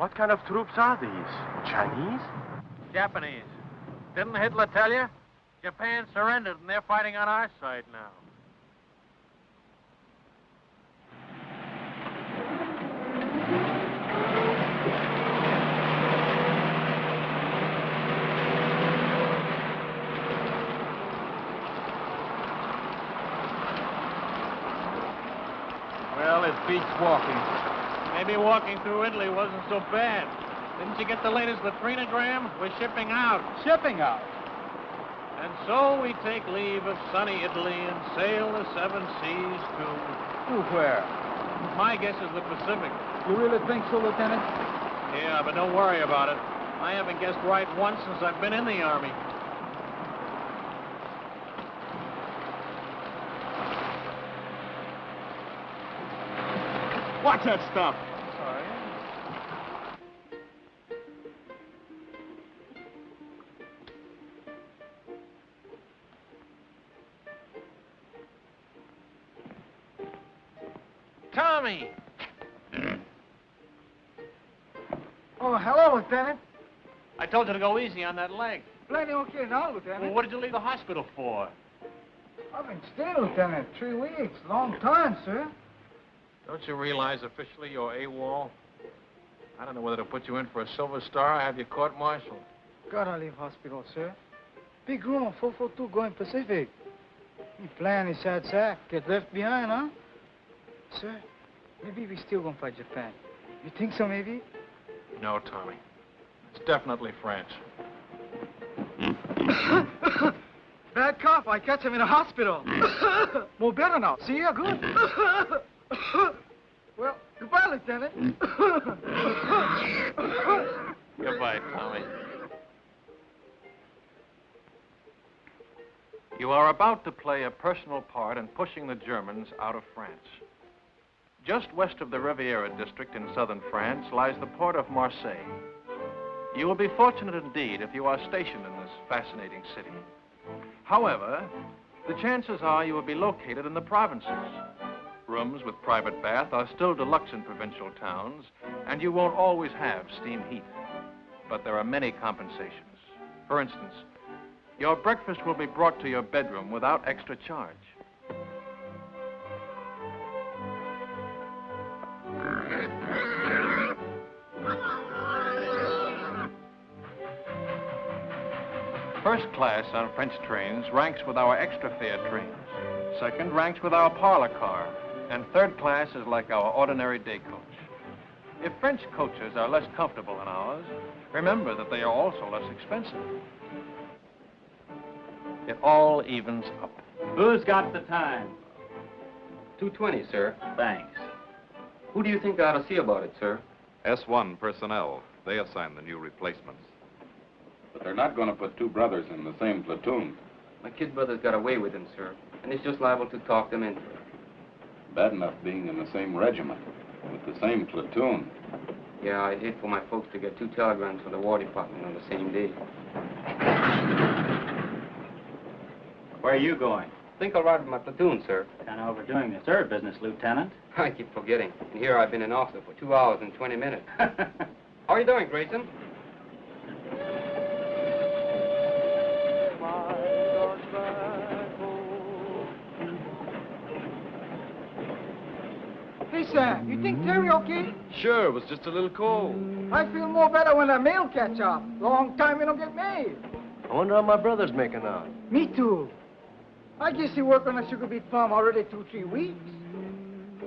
What kind of troops are these? Chinese? Japanese. Didn't Hitler tell you? Japan surrendered, and they're fighting on our side now. Well, it beats walking. Maybe walking through Italy wasn't so bad. Didn't you get the latest latrinogram? We're shipping out. Shipping out. And so we take leave of sunny Italy and sail the seven seas to... To where? My guess is the Pacific. You really think so, Lieutenant? Yeah, but don't worry about it. I haven't guessed right once since I've been in the Army. Watch that stuff. Sorry. Tommy! Oh, hello, Lieutenant. I told you to go easy on that leg. Plenty okay now, Lieutenant. Well, what did you leave the hospital for? I've been staying, Lieutenant. 3 weeks. Long time, sir. Don't you realize officially you're AWOL? I don't know whether to put you in for a Silver Star or have you court-martialed. Gotta leave hospital, sir. Big room, 442 going Pacific. He plan his sad sack. Get left behind, huh? Sir, maybe we still gonna fight Japan. You think so, maybe? No, Tommy. It's definitely France. Bad cough. I catch him in a hospital. More better now. See you good. Well, goodbye, Lieutenant. Goodbye, Tommy. You are about to play a personal part in pushing the Germans out of France. Just west of the Riviera district in southern France lies the port of Marseille. You will be fortunate indeed if you are stationed in this fascinating city. However, the chances are you will be located in the provinces. Rooms with private bath are still deluxe in provincial towns, and you won't always have steam heat. But there are many compensations. For instance, your breakfast will be brought to your bedroom without extra charge. First class on French trains ranks with our extra fare trains. Second ranks with our parlor car. And third class is like our ordinary day coach. If French coaches are less comfortable than ours, remember that they are also less expensive. It all evens up. Who's got the time? 2:20, sir. Thanks. Who do you think I ought to see about it, sir? S1 personnel. They assign the new replacements. But they're not going to put two brothers in the same platoon. My kid brother's got away with him, sir, and he's just liable to talk them into it. Bad enough being in the same regiment, with the same platoon. Yeah, I'd hate for my folks to get two telegrams from the War Department on the same day. Where are you going? Think I'll ride with my platoon, sir. Kind of overdoing the third business, Lieutenant. I keep forgetting. And here I've been an officer for 2 hours and 20 minutes. How are you doing, Grayson? Hey, Sam, you think Terry okay? Sure, it was just a little cold. I feel more better when the mail catch up. Long time we don't get mail. I wonder how my brother's making out. Me too. I guess he worked on a sugar beet farm already 2-3 weeks.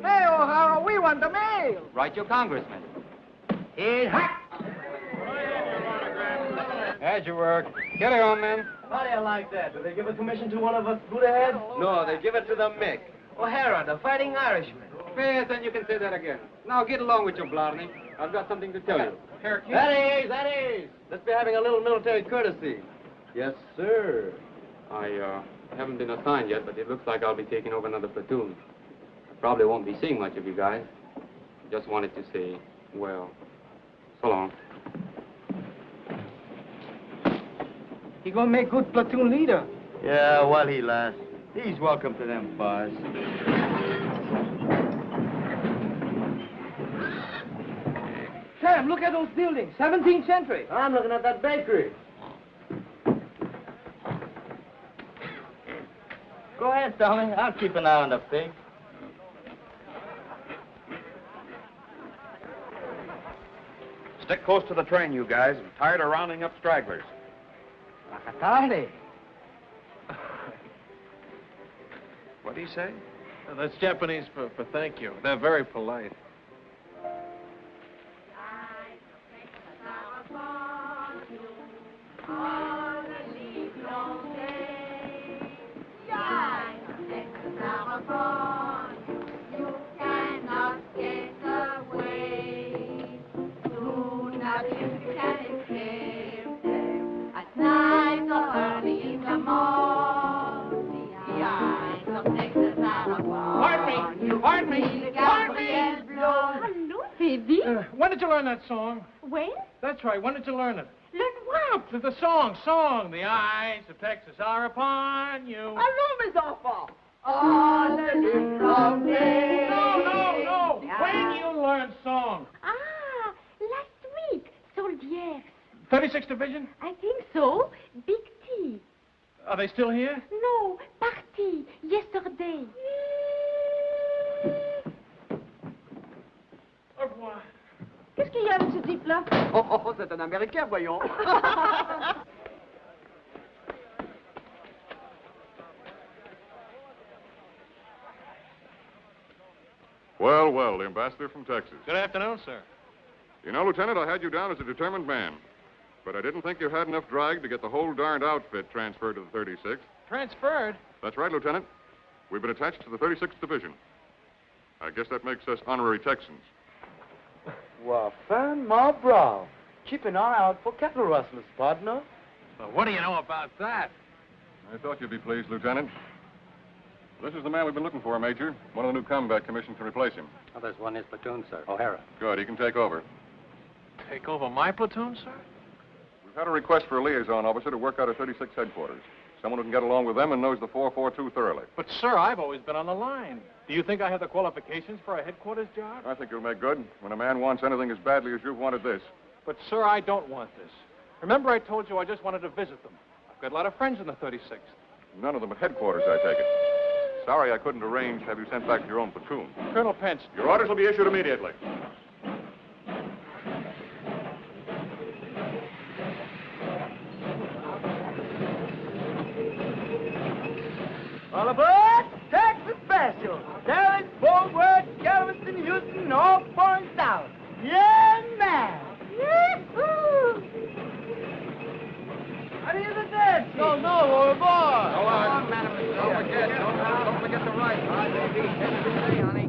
Hey, O'Hara, we want the mail. Write your congressman. Hey, ha! How'd you work? Get it on, men. How do you like that? Do they give a commission to one of us good ahead? No, they give it to the Mick. O'Hara, the fighting Irishman. Yes, and you can say that again. Now get along with you, Blarney. I've got something to tell you. Here, kid. That is. Let's be having a little military courtesy. Yes, sir. I haven't been assigned yet, but it looks like I'll be taking over another platoon. I probably won't be seeing much of you guys. Just wanted to say, well, so long. He gonna make good platoon leader. Yeah, while he lasts. He's welcome to them bars. Sam, Sam, look at those buildings. 17th century. I'm looking at that bakery. Go ahead, Tommy. I'll keep an eye on the pig. Stick close to the train, you guys. I'm tired of rounding up stragglers. Tarde. What did he say? That's Japanese for thank you. They're very polite. Hello, baby. When did you learn that song? When? That's right. When did you learn it? Learn what? The song. The eyes of Texas are upon you. Hello, Miss Alpha. No. When you learn song? Ah, last week. Soldiers. 36th Division? I think so. Big T. Are they still here? No, party. Yesterday. Au revoir. Qu'est-ce qu'il y a avec ce type-là? Oh, c'est un Américain, voyons. Well, the ambassador from Texas. Good afternoon, sir. You know, Lieutenant, I had you down as a determined man. But I didn't think you had enough drag to get the whole darned outfit transferred to the 36th. Transferred? That's right, Lieutenant. We've been attached to the 36th Division. I guess that makes us honorary Texans. Well, fan ma brow. Keep an eye out for cattle rustlers, partner. Well, what do you know about that? I thought you'd be pleased, Lieutenant. This is the man we've been looking for, Major. One of the new combat commissions to replace him. Oh, there's one in his platoon, sir. O'Hara. Good, he can take over. Take over my platoon, sir? We've had a request for a liaison officer to work out at 36 headquarters. Someone who can get along with them and knows the 442 thoroughly. But, sir, I've always been on the line. Do you think I have the qualifications for a headquarters job? I think you'll make good when a man wants anything as badly as you've wanted this. But, sir, I don't want this. Remember I told you I just wanted to visit them. I've got a lot of friends in the 36th. None of them at headquarters, I take it. Sorry I couldn't arrange to have you sent back to your own platoon. Colonel Pence. Your orders will be issued immediately. All aboard, Texas Special. Dallas, Fort Worth, Galveston, Houston, all points out. Yeah, man. Yee-hoo! How do you the dance? No, overboard. Go on, madam. Don't forget the right. All right, baby. Take it away, honey.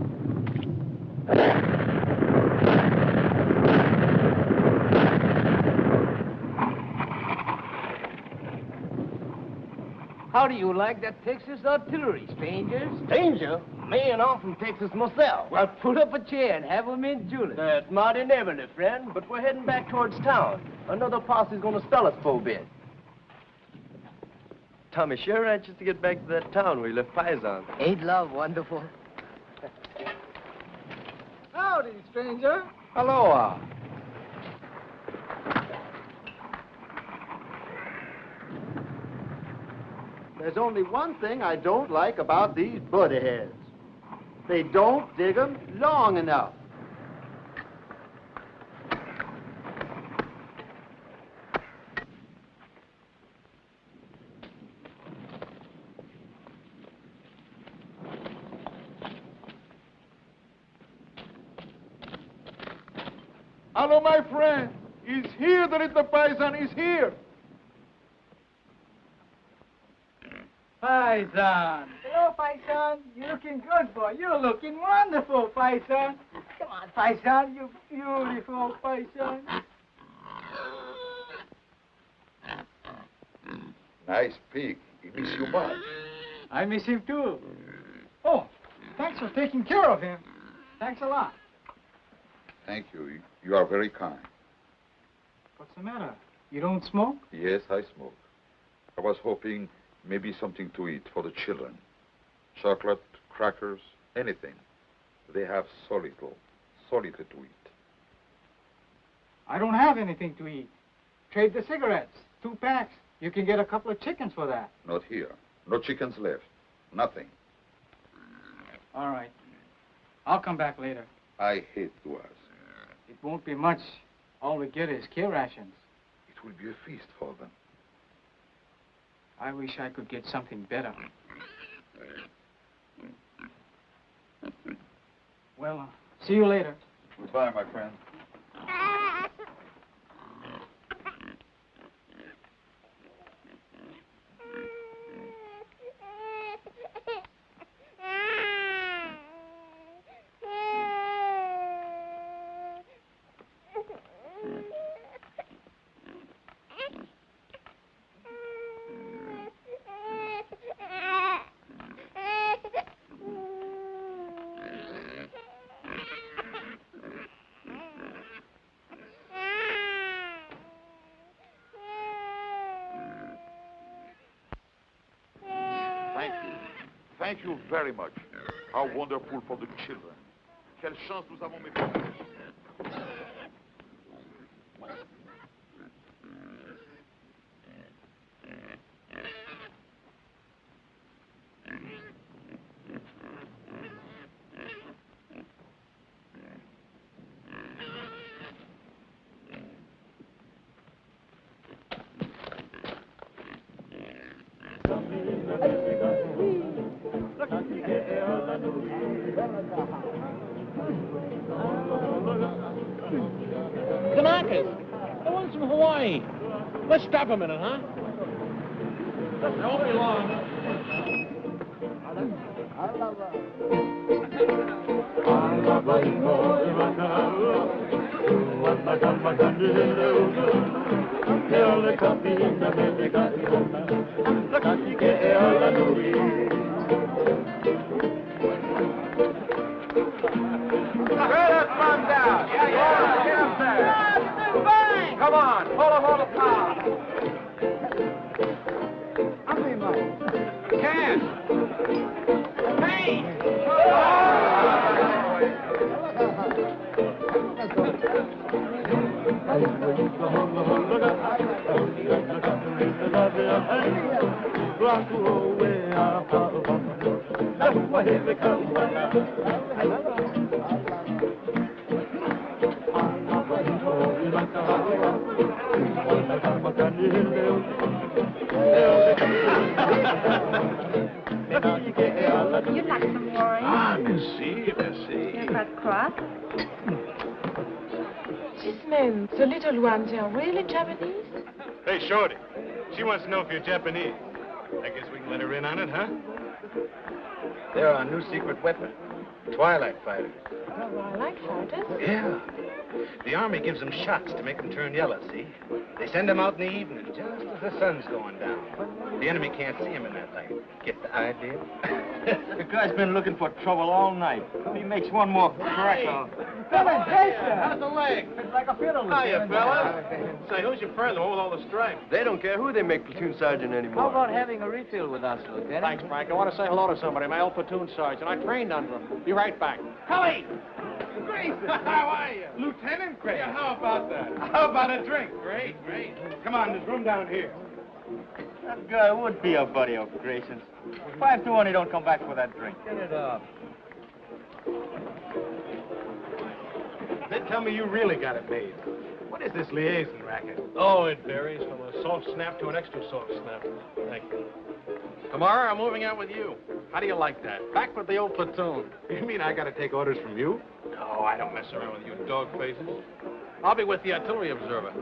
How do you like that Texas artillery, strangers? Stranger? Me and I'm from Texas myself. Well, put up a chair and have a mint julep. That's mighty neighborly, friend, but we're heading back towards town. Another posse's gonna spell us for a bit. Tommy sure anxious to get back to that town where he left Paisan. Ain't love wonderful? Howdy, stranger. Aloha. There's only one thing I don't like about these buddy heads. They don't dig 'em long enough. Hello, my friend. He's here, that is the Paisan is here. Paisan. Hello, Paisan. You're looking good, boy. You're looking wonderful, Paisan. Come on, Paisan. You beautiful, Paisan. Nice pig. He miss you much. I miss him, too. Oh, thanks for taking care of him. Thanks a lot. Thank you. You are very kind. What's the matter? You don't smoke? Yes, I smoke. I was hoping maybe something to eat for the children. Chocolate, crackers, anything. They have so little to eat. I don't have anything to eat. Trade the cigarettes. 2 packs. You can get a couple of chickens for that. Not here. No chickens left. Nothing. All right. I'll come back later. I hate to ask. It won't be much. All we get is kill rations. It will be a feast for them. I wish I could get something better. Well, see you later. Goodbye, my friend. Thank you. Thank you very much. How wonderful for the children. Quelle chance nous avons, mes frères. Kanakas, the ones from Hawaii. Let's stop a minute, huh? It won't be long. Come on, pull him on the car. Cash. Hey. You'd like some wine? Ah, merci, merci. You're not cross? These men, the little ones, are really Japanese? Hey, Shorty. She wants to know if you're Japanese. I guess we can let her in on it, huh? They're our new secret weapon. Twilight fighters. Twilight fighters? Yeah. The Army gives them shots to make them turn yellow, see? They send them out in the evening, just as the sun's going down. The enemy can't see him in that light. Get the idea? The guy's been looking for trouble all night. If he makes one more crack, How's the leg? It's like a fiddle. Hiya, fellas. Say, who's your friend, the one with all the stripes? They don't care who they make platoon sergeant anymore. How about having a refill with us, Lieutenant? Thanks, Frank. I want to say hello to somebody. My old platoon sergeant. I trained under him. Be right back. Cully! Grayson! How are you? Lieutenant Grayson. Yeah, how about that? How about a drink? Great, great. Come on, there's room down here. That guy would be a buddy of Grayson's. 5 to 1, he don't come back for that drink. Get it up. Then tell me you really got it made. What is this liaison racket? Oh, it varies from a soft snap to an extra soft snap. Thank you. Tomorrow, I'm moving out with you. How do you like that? Back with the old platoon. You mean I got to take orders from you? No, I don't mess around with you dog faces. I'll be with the artillery observer.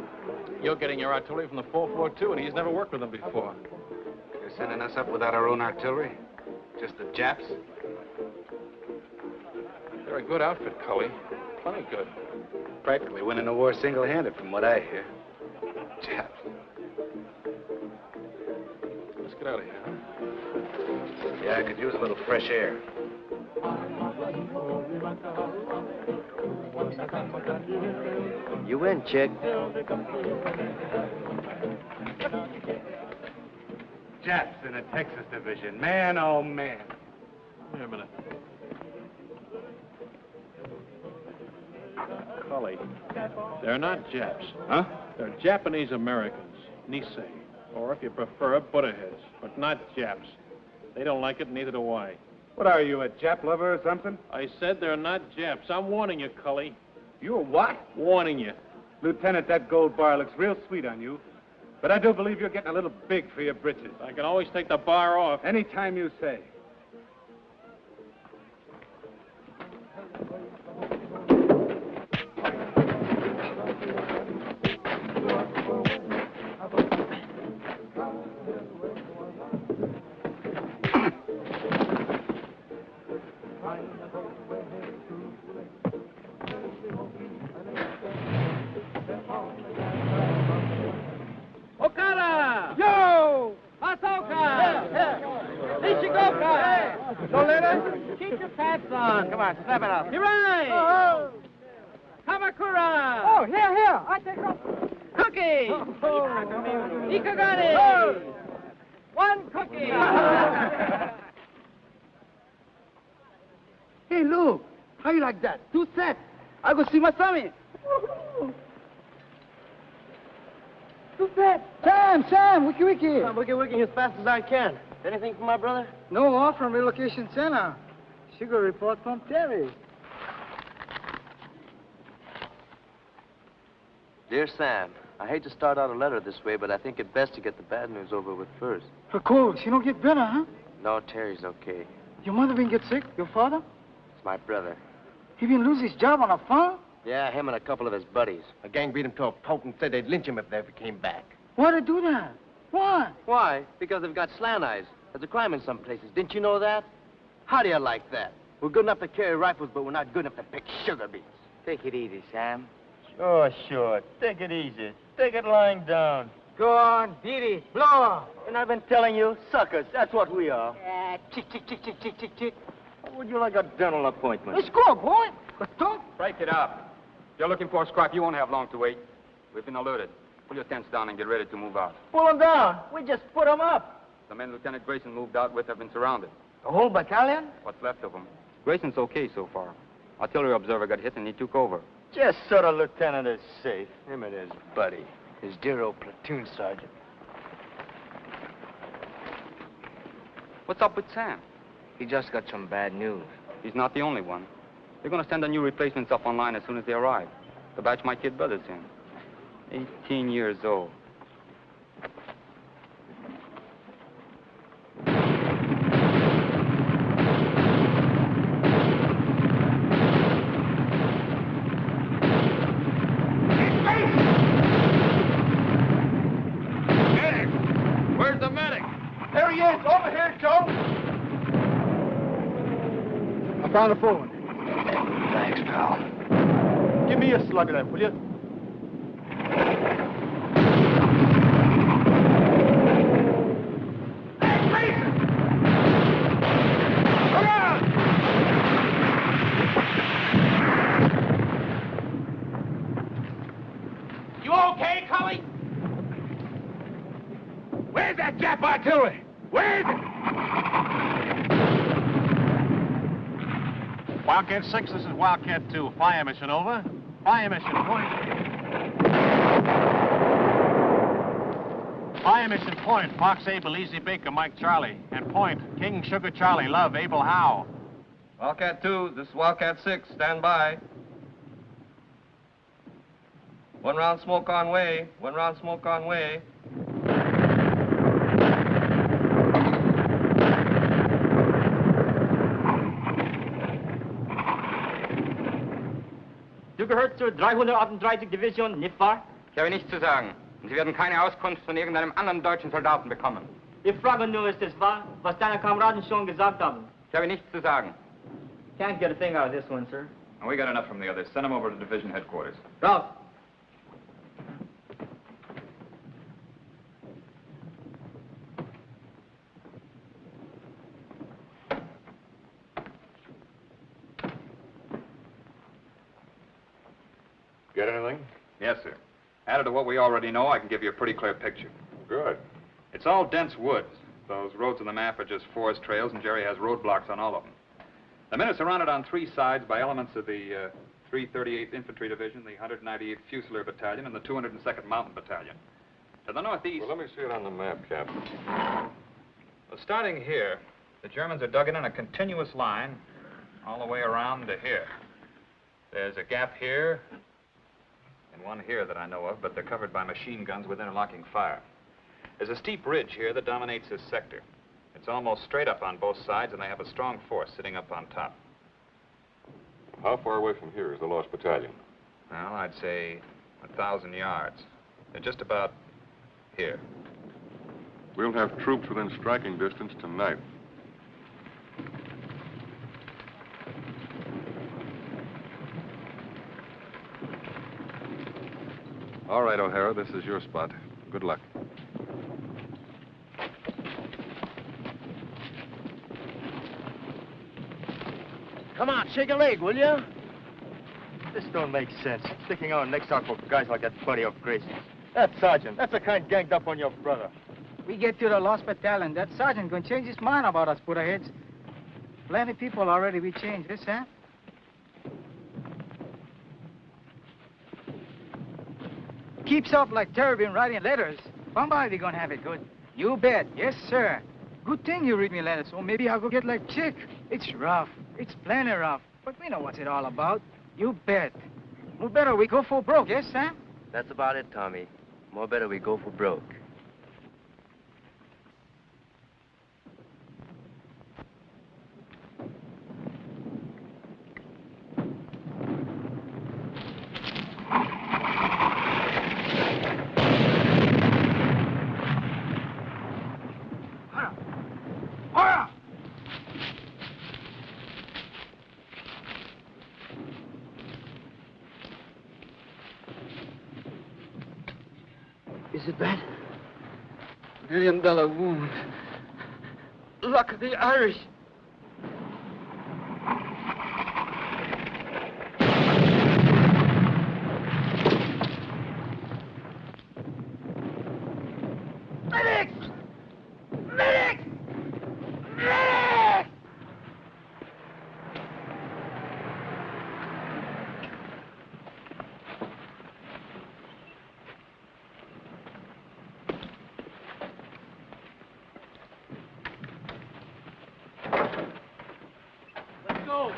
You're getting your artillery from the 442, and he's never worked with them before. You're sending us up without our own artillery? Just the Japs? They're a good outfit, Cully. Plenty good. Practically winning the war single-handed, from what I hear. Japs. Let's get out of here, huh? Yeah, I could use a little fresh air. You win, chick. Japs in a Texas division. Man, oh, man. Wait a minute. Cully. They're not Japs. Huh? They're Japanese Americans, Nisei. Or if you prefer, Buddha heads, but not Japs. They don't like it, neither do I. What are you, a Jap lover or something? I said they're not Japs. I'm warning you, Cully. You a what? Warning you. Lieutenant, that gold bar looks real sweet on you. But I do believe you're getting a little big for your britches. I can always take the bar off. Any time you say. Okada! Yo! Masoka! Ichigoka! No later? Keep your pants on. Come on, step it up. Hirai! Oh, Kamakura! Oh, here. I take off. Cookie! Ikagani! Oh. One cookie! Hey, Lou, how you like that? 2 sets. I go see my Sammy. 2 sets. Sam, wiki. I'm working as fast as I can. Anything for my brother? No off from relocation center. She got a report from Terry. Dear Sam, I hate to start out a letter this way, but I think it best to get the bad news over with first. Her cold. She don't get better, huh? No, Terry's okay. Your mother been get sick? Your father? It's my brother. He been lose his job on a farm? Yeah, him and a couple of his buddies. A gang beat him to a pulp and said they'd lynch him if they ever came back. Why'd they do that? Why? Why? Because they've got slant eyes. There's a crime in some places. Didn't you know that? How do you like that? We're good enough to carry rifles, but we're not good enough to pick sugar beets. Take it easy, Sam. Sure. Take it easy. Take it lying down. Go on, beat it. Blow her. And I've been telling you, suckers, that's what we are. Chick. Would you like a dental appointment? Let's go, boy. But don't. Break it up. If you're looking for a scrap, you won't have long to wait. We've been alerted. Pull your tents down and get ready to move out. Pull them down. We just put them up. The men Lieutenant Grayson moved out with have been surrounded. The whole battalion? What's left of them. Grayson's okay so far. Artillery observer got hit and he took over. Just so the lieutenant is safe. Him and his buddy. His dear old platoon sergeant. What's up with Sam? He just got some bad news. He's not the only one. They're going to send the new replacements up online as soon as they arrive. The batch my kid brother's in. 18 years old. Where's the medic? There he is. Over here, Joe. I found a phone. Thanks, pal. Give me a slug of that, will you? You okay, Cully? Where's that Jap artillery? Where is it? Wildcat 6, this is Wildcat 2. Fire mission over. Fire mission point. Fire mission point. Fox Abel, Easy Baker, Mike Charlie. And point, King Sugar Charlie, Love, Abel Howe. Wildcat 2, this is Wildcat 6. Stand by. 1 round smoke on way. 1 round smoke on way. Du gehörst zur 338. Division, nicht wahr? Ich habe nichts zu sagen. Und Sie werden keine Auskunft von irgendeinem anderen deutschen Soldaten bekommen. Ich frage nur, ist es wahr, was deine Kameraden schon gesagt haben? Ich habe nichts zu sagen. Can't get a thing out of this one, sir. And we got enough from the others. Send them over to division headquarters. Ralph. Get anything? Yes, sir. Added to what we already know, I can give you a pretty clear picture. Good. It's all dense woods. Those roads on the map are just forest trails, and Jerry has roadblocks on all of them. The men are surrounded on 3 sides by elements of the 338th Infantry Division, the 198th Fusilier Battalion, and the 202nd Mountain Battalion. To the northeast... Well, let me see it on the map, Captain. Well, starting here, the Germans are dug in a continuous line all the way around to here. There's a gap here and one here that I know of, but they're covered by machine guns with interlocking fire. There's a steep ridge here that dominates this sector. It's almost straight up on both sides, and they have a strong force sitting up on top. How far away from here is the lost battalion? Well, I'd say 1,000 yards. They're just about here. We'll have troops within striking distance tonight. All right, O'Hara, this is your spot. Good luck. Come on, shake a leg, will you? This don't make sense. Sticking our necks out for guys like that buddy of Grace's. That sergeant, that's the kind ganged up on your brother. We get to the lost battalion. That sergeant gonna change his mind about us Buddha-heads. Plenty people already we changed this, huh? Keeps up like Terry been writing letters. Somebody gonna have it good. You bet. Yes, sir. Good thing you read me letters, so maybe I'll go get like Chick. It's rough. It's plenty rough. But we know what's it all about. You bet. More better we go for broke, yes, Sam? That's about it, Tommy. More better we go for broke. Is it bad? $1 million wound. Luck of the Irish. Medics! Medics! Medics! Let's go.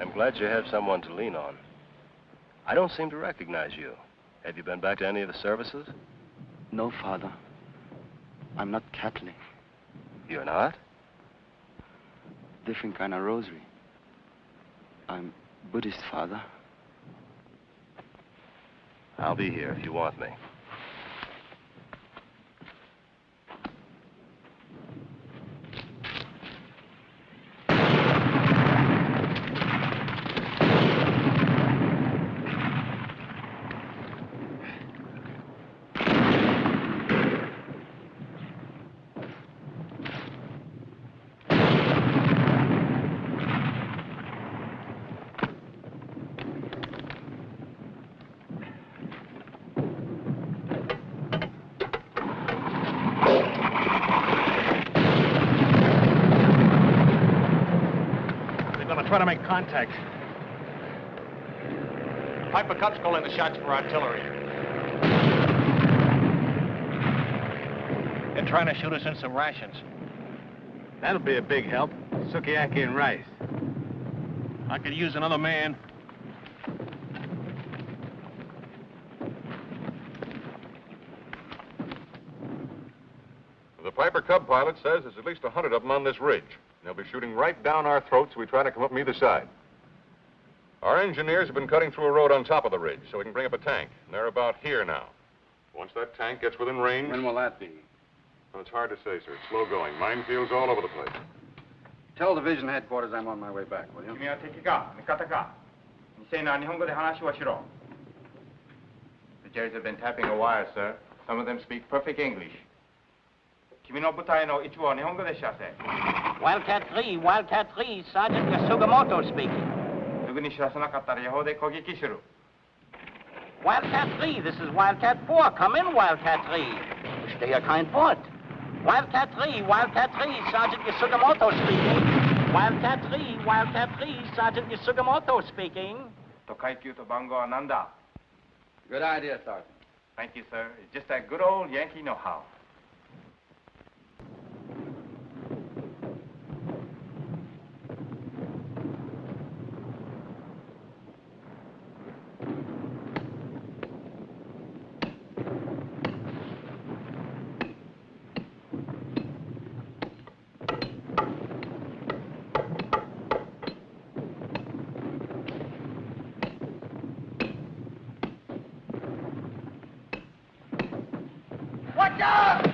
I'm glad you have someone to lean on. I don't seem to recognize you. Have you been back to any of the services? No, Father. I'm not Catholic. You're not? Different kind of rosary. I'm Buddhist, Father. I'll be here if you want me. Try to make contact. Piper Cup's calling the shots for artillery. They're trying to shoot us in some rations. That'll be a big help. Sukiyaki and rice. I could use another man. The Piper Cub pilot says there's at least 100 of them on this ridge. They'll be shooting right down our throats as we try to come up from either side. Our engineers have been cutting through a road on top of the ridge so we can bring up a tank. And they're about here now. Once that tank gets within range... When will that be? Well, it's hard to say, sir. It's slow going. Minefields all over the place. Tell division headquarters I'm on my way back, will you? 君は敵か味方か未成年は日本語で話をしろ The Jerry's have been tapping a wire, sir. Some of them speak perfect English. 君の部隊の一部は日本語で知らせ Wildcat 3, Wildcat 3, Sergeant Yasugamoto speaking. すぐに知らせなかったら予報で攻撃する Wildcat 3, this is Wildcat 4. Come in, Wildcat 3. Stay your kind port. Wildcat 3, Sergeant Yasugamoto speaking. Wildcat 3, Sergeant Yasugamoto speaking. Tokaikyu to Bango Ananda. Good idea, Sergeant. Thank you, sir. It's just that good old Yankee know-how. Watch out!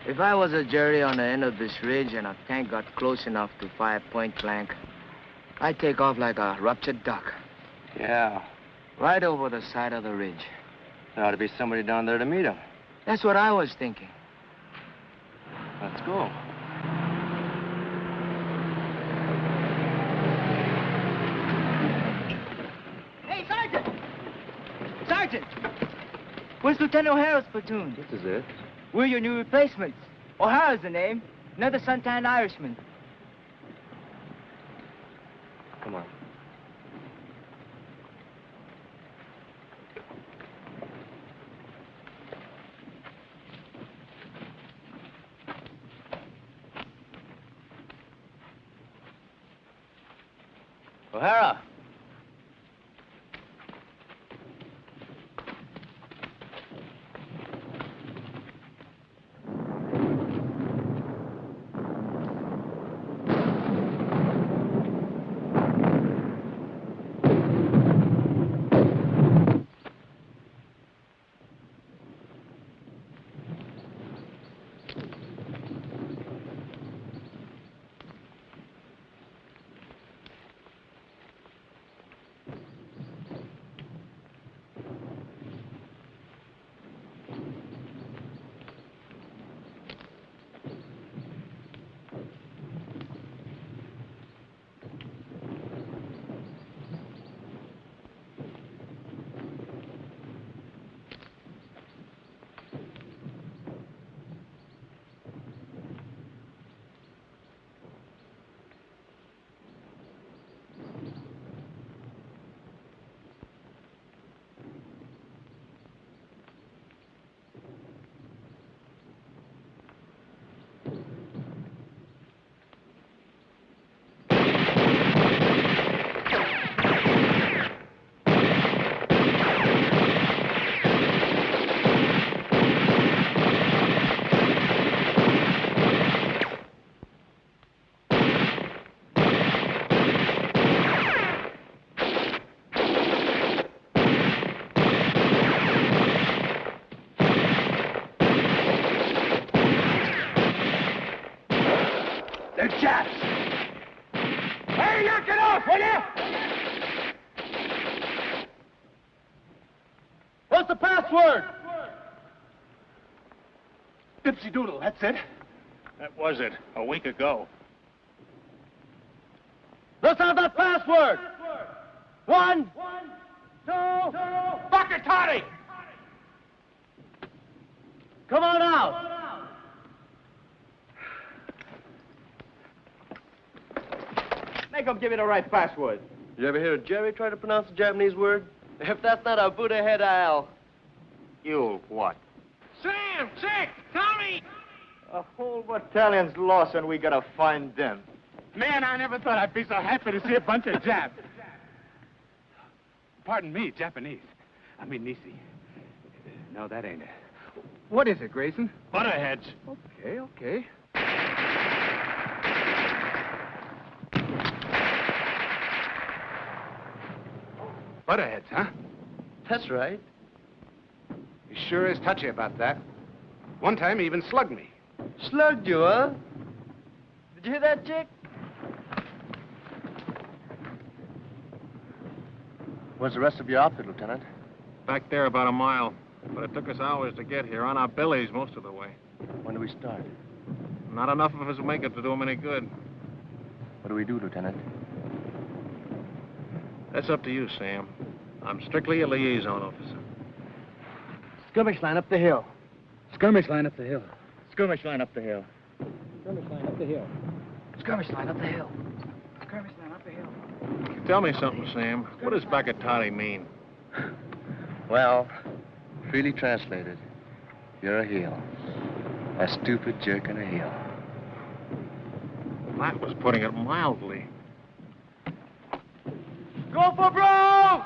If I was a jury on the end of this ridge and a tank got close enough to fire point blank, I'd take off like a ruptured duck. Yeah. Right over the side of the ridge. There ought to be somebody down there to meet him. That's what I was thinking. Let's go. Hey, Sergeant! Sergeant! Where's Lieutenant O'Hara's platoon? This is it. We're your new replacements. O'Hara's the name. Another suntanned Irishman. Come on. O'Hara! They're Japs! Hey, knock it off, will you? What's the password? Dipsy Doodle, that's it. That was it, a week ago. Let's have that password! 1, 2, Bucket Toddy! Come on out! Make him give you the right password. You ever hear Jerry try to pronounce a Japanese word? If that's not a Buddha head, you'll what? Sam, Chick, Tommy! A whole battalion's lost and we gotta find them. Man, I never thought I'd be so happy to see a bunch of Japs. Pardon me, Japanese. I mean, Nisi. No, that ain't it. What is it, Grayson? Butterheads. Okay. Butterheads, huh? That's right. He sure is touchy about that. One time he even slugged me. Slugged you, huh? Did you hear that, Chick? Where's the rest of your outfit, Lieutenant? Back there about a mile. But it took us hours to get here, on our bellies most of the way. When do we start? Not enough of us will make it to do them any good. What do we do, Lieutenant? That's up to you, Sam. I'm strictly a liaison officer. Skirmish line up the hill. Skirmish line up the hill. Skirmish line up the hill. Skirmish line up the hill. Skirmish line up the hill. Skirmish line up the hill. Tell me something, Sam. What does Bakatati mean? Well, freely translated, you're a heel. A stupid jerk and a heel. That was putting it mildly. Go for broke!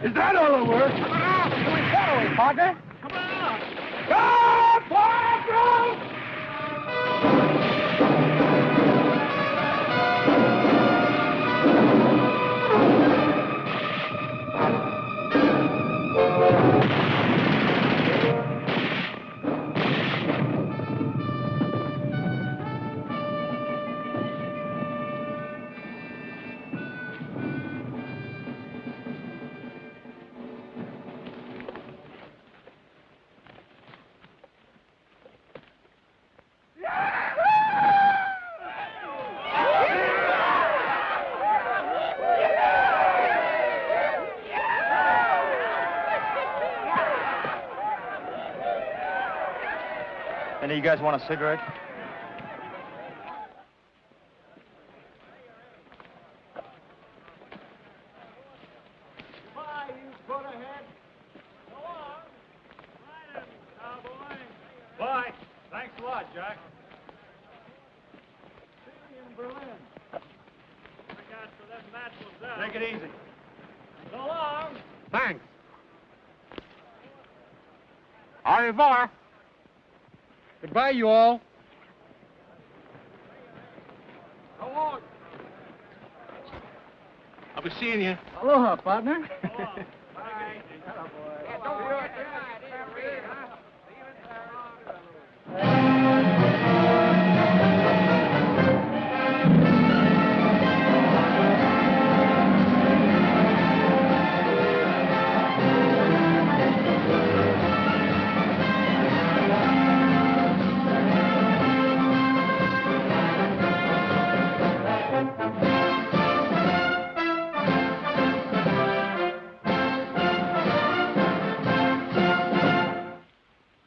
Is that all the work? Come on! Can we follow him, partner? Come on! Go for broke! Any of you guys want a cigarette? Bye. Thanks a lot, Jack. See you in Berlin. I got for them naturals down. Take it easy. So long. Thanks. Au revoir. Goodbye, you all. So long. I'll be seeing you. Aloha, partner.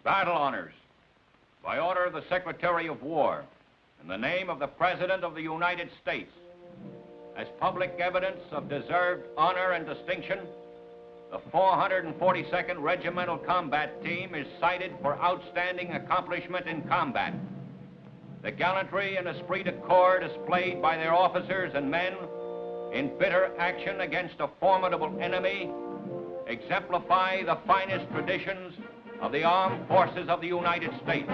Battle honors. By order of the Secretary of War, in the name of the President of the United States, as public evidence of deserved honor and distinction, the 442nd Regimental Combat Team is cited for outstanding accomplishment in combat. The gallantry and esprit de corps displayed by their officers and men in bitter action against a formidable enemy exemplify the finest traditions of the armed forces of the United States.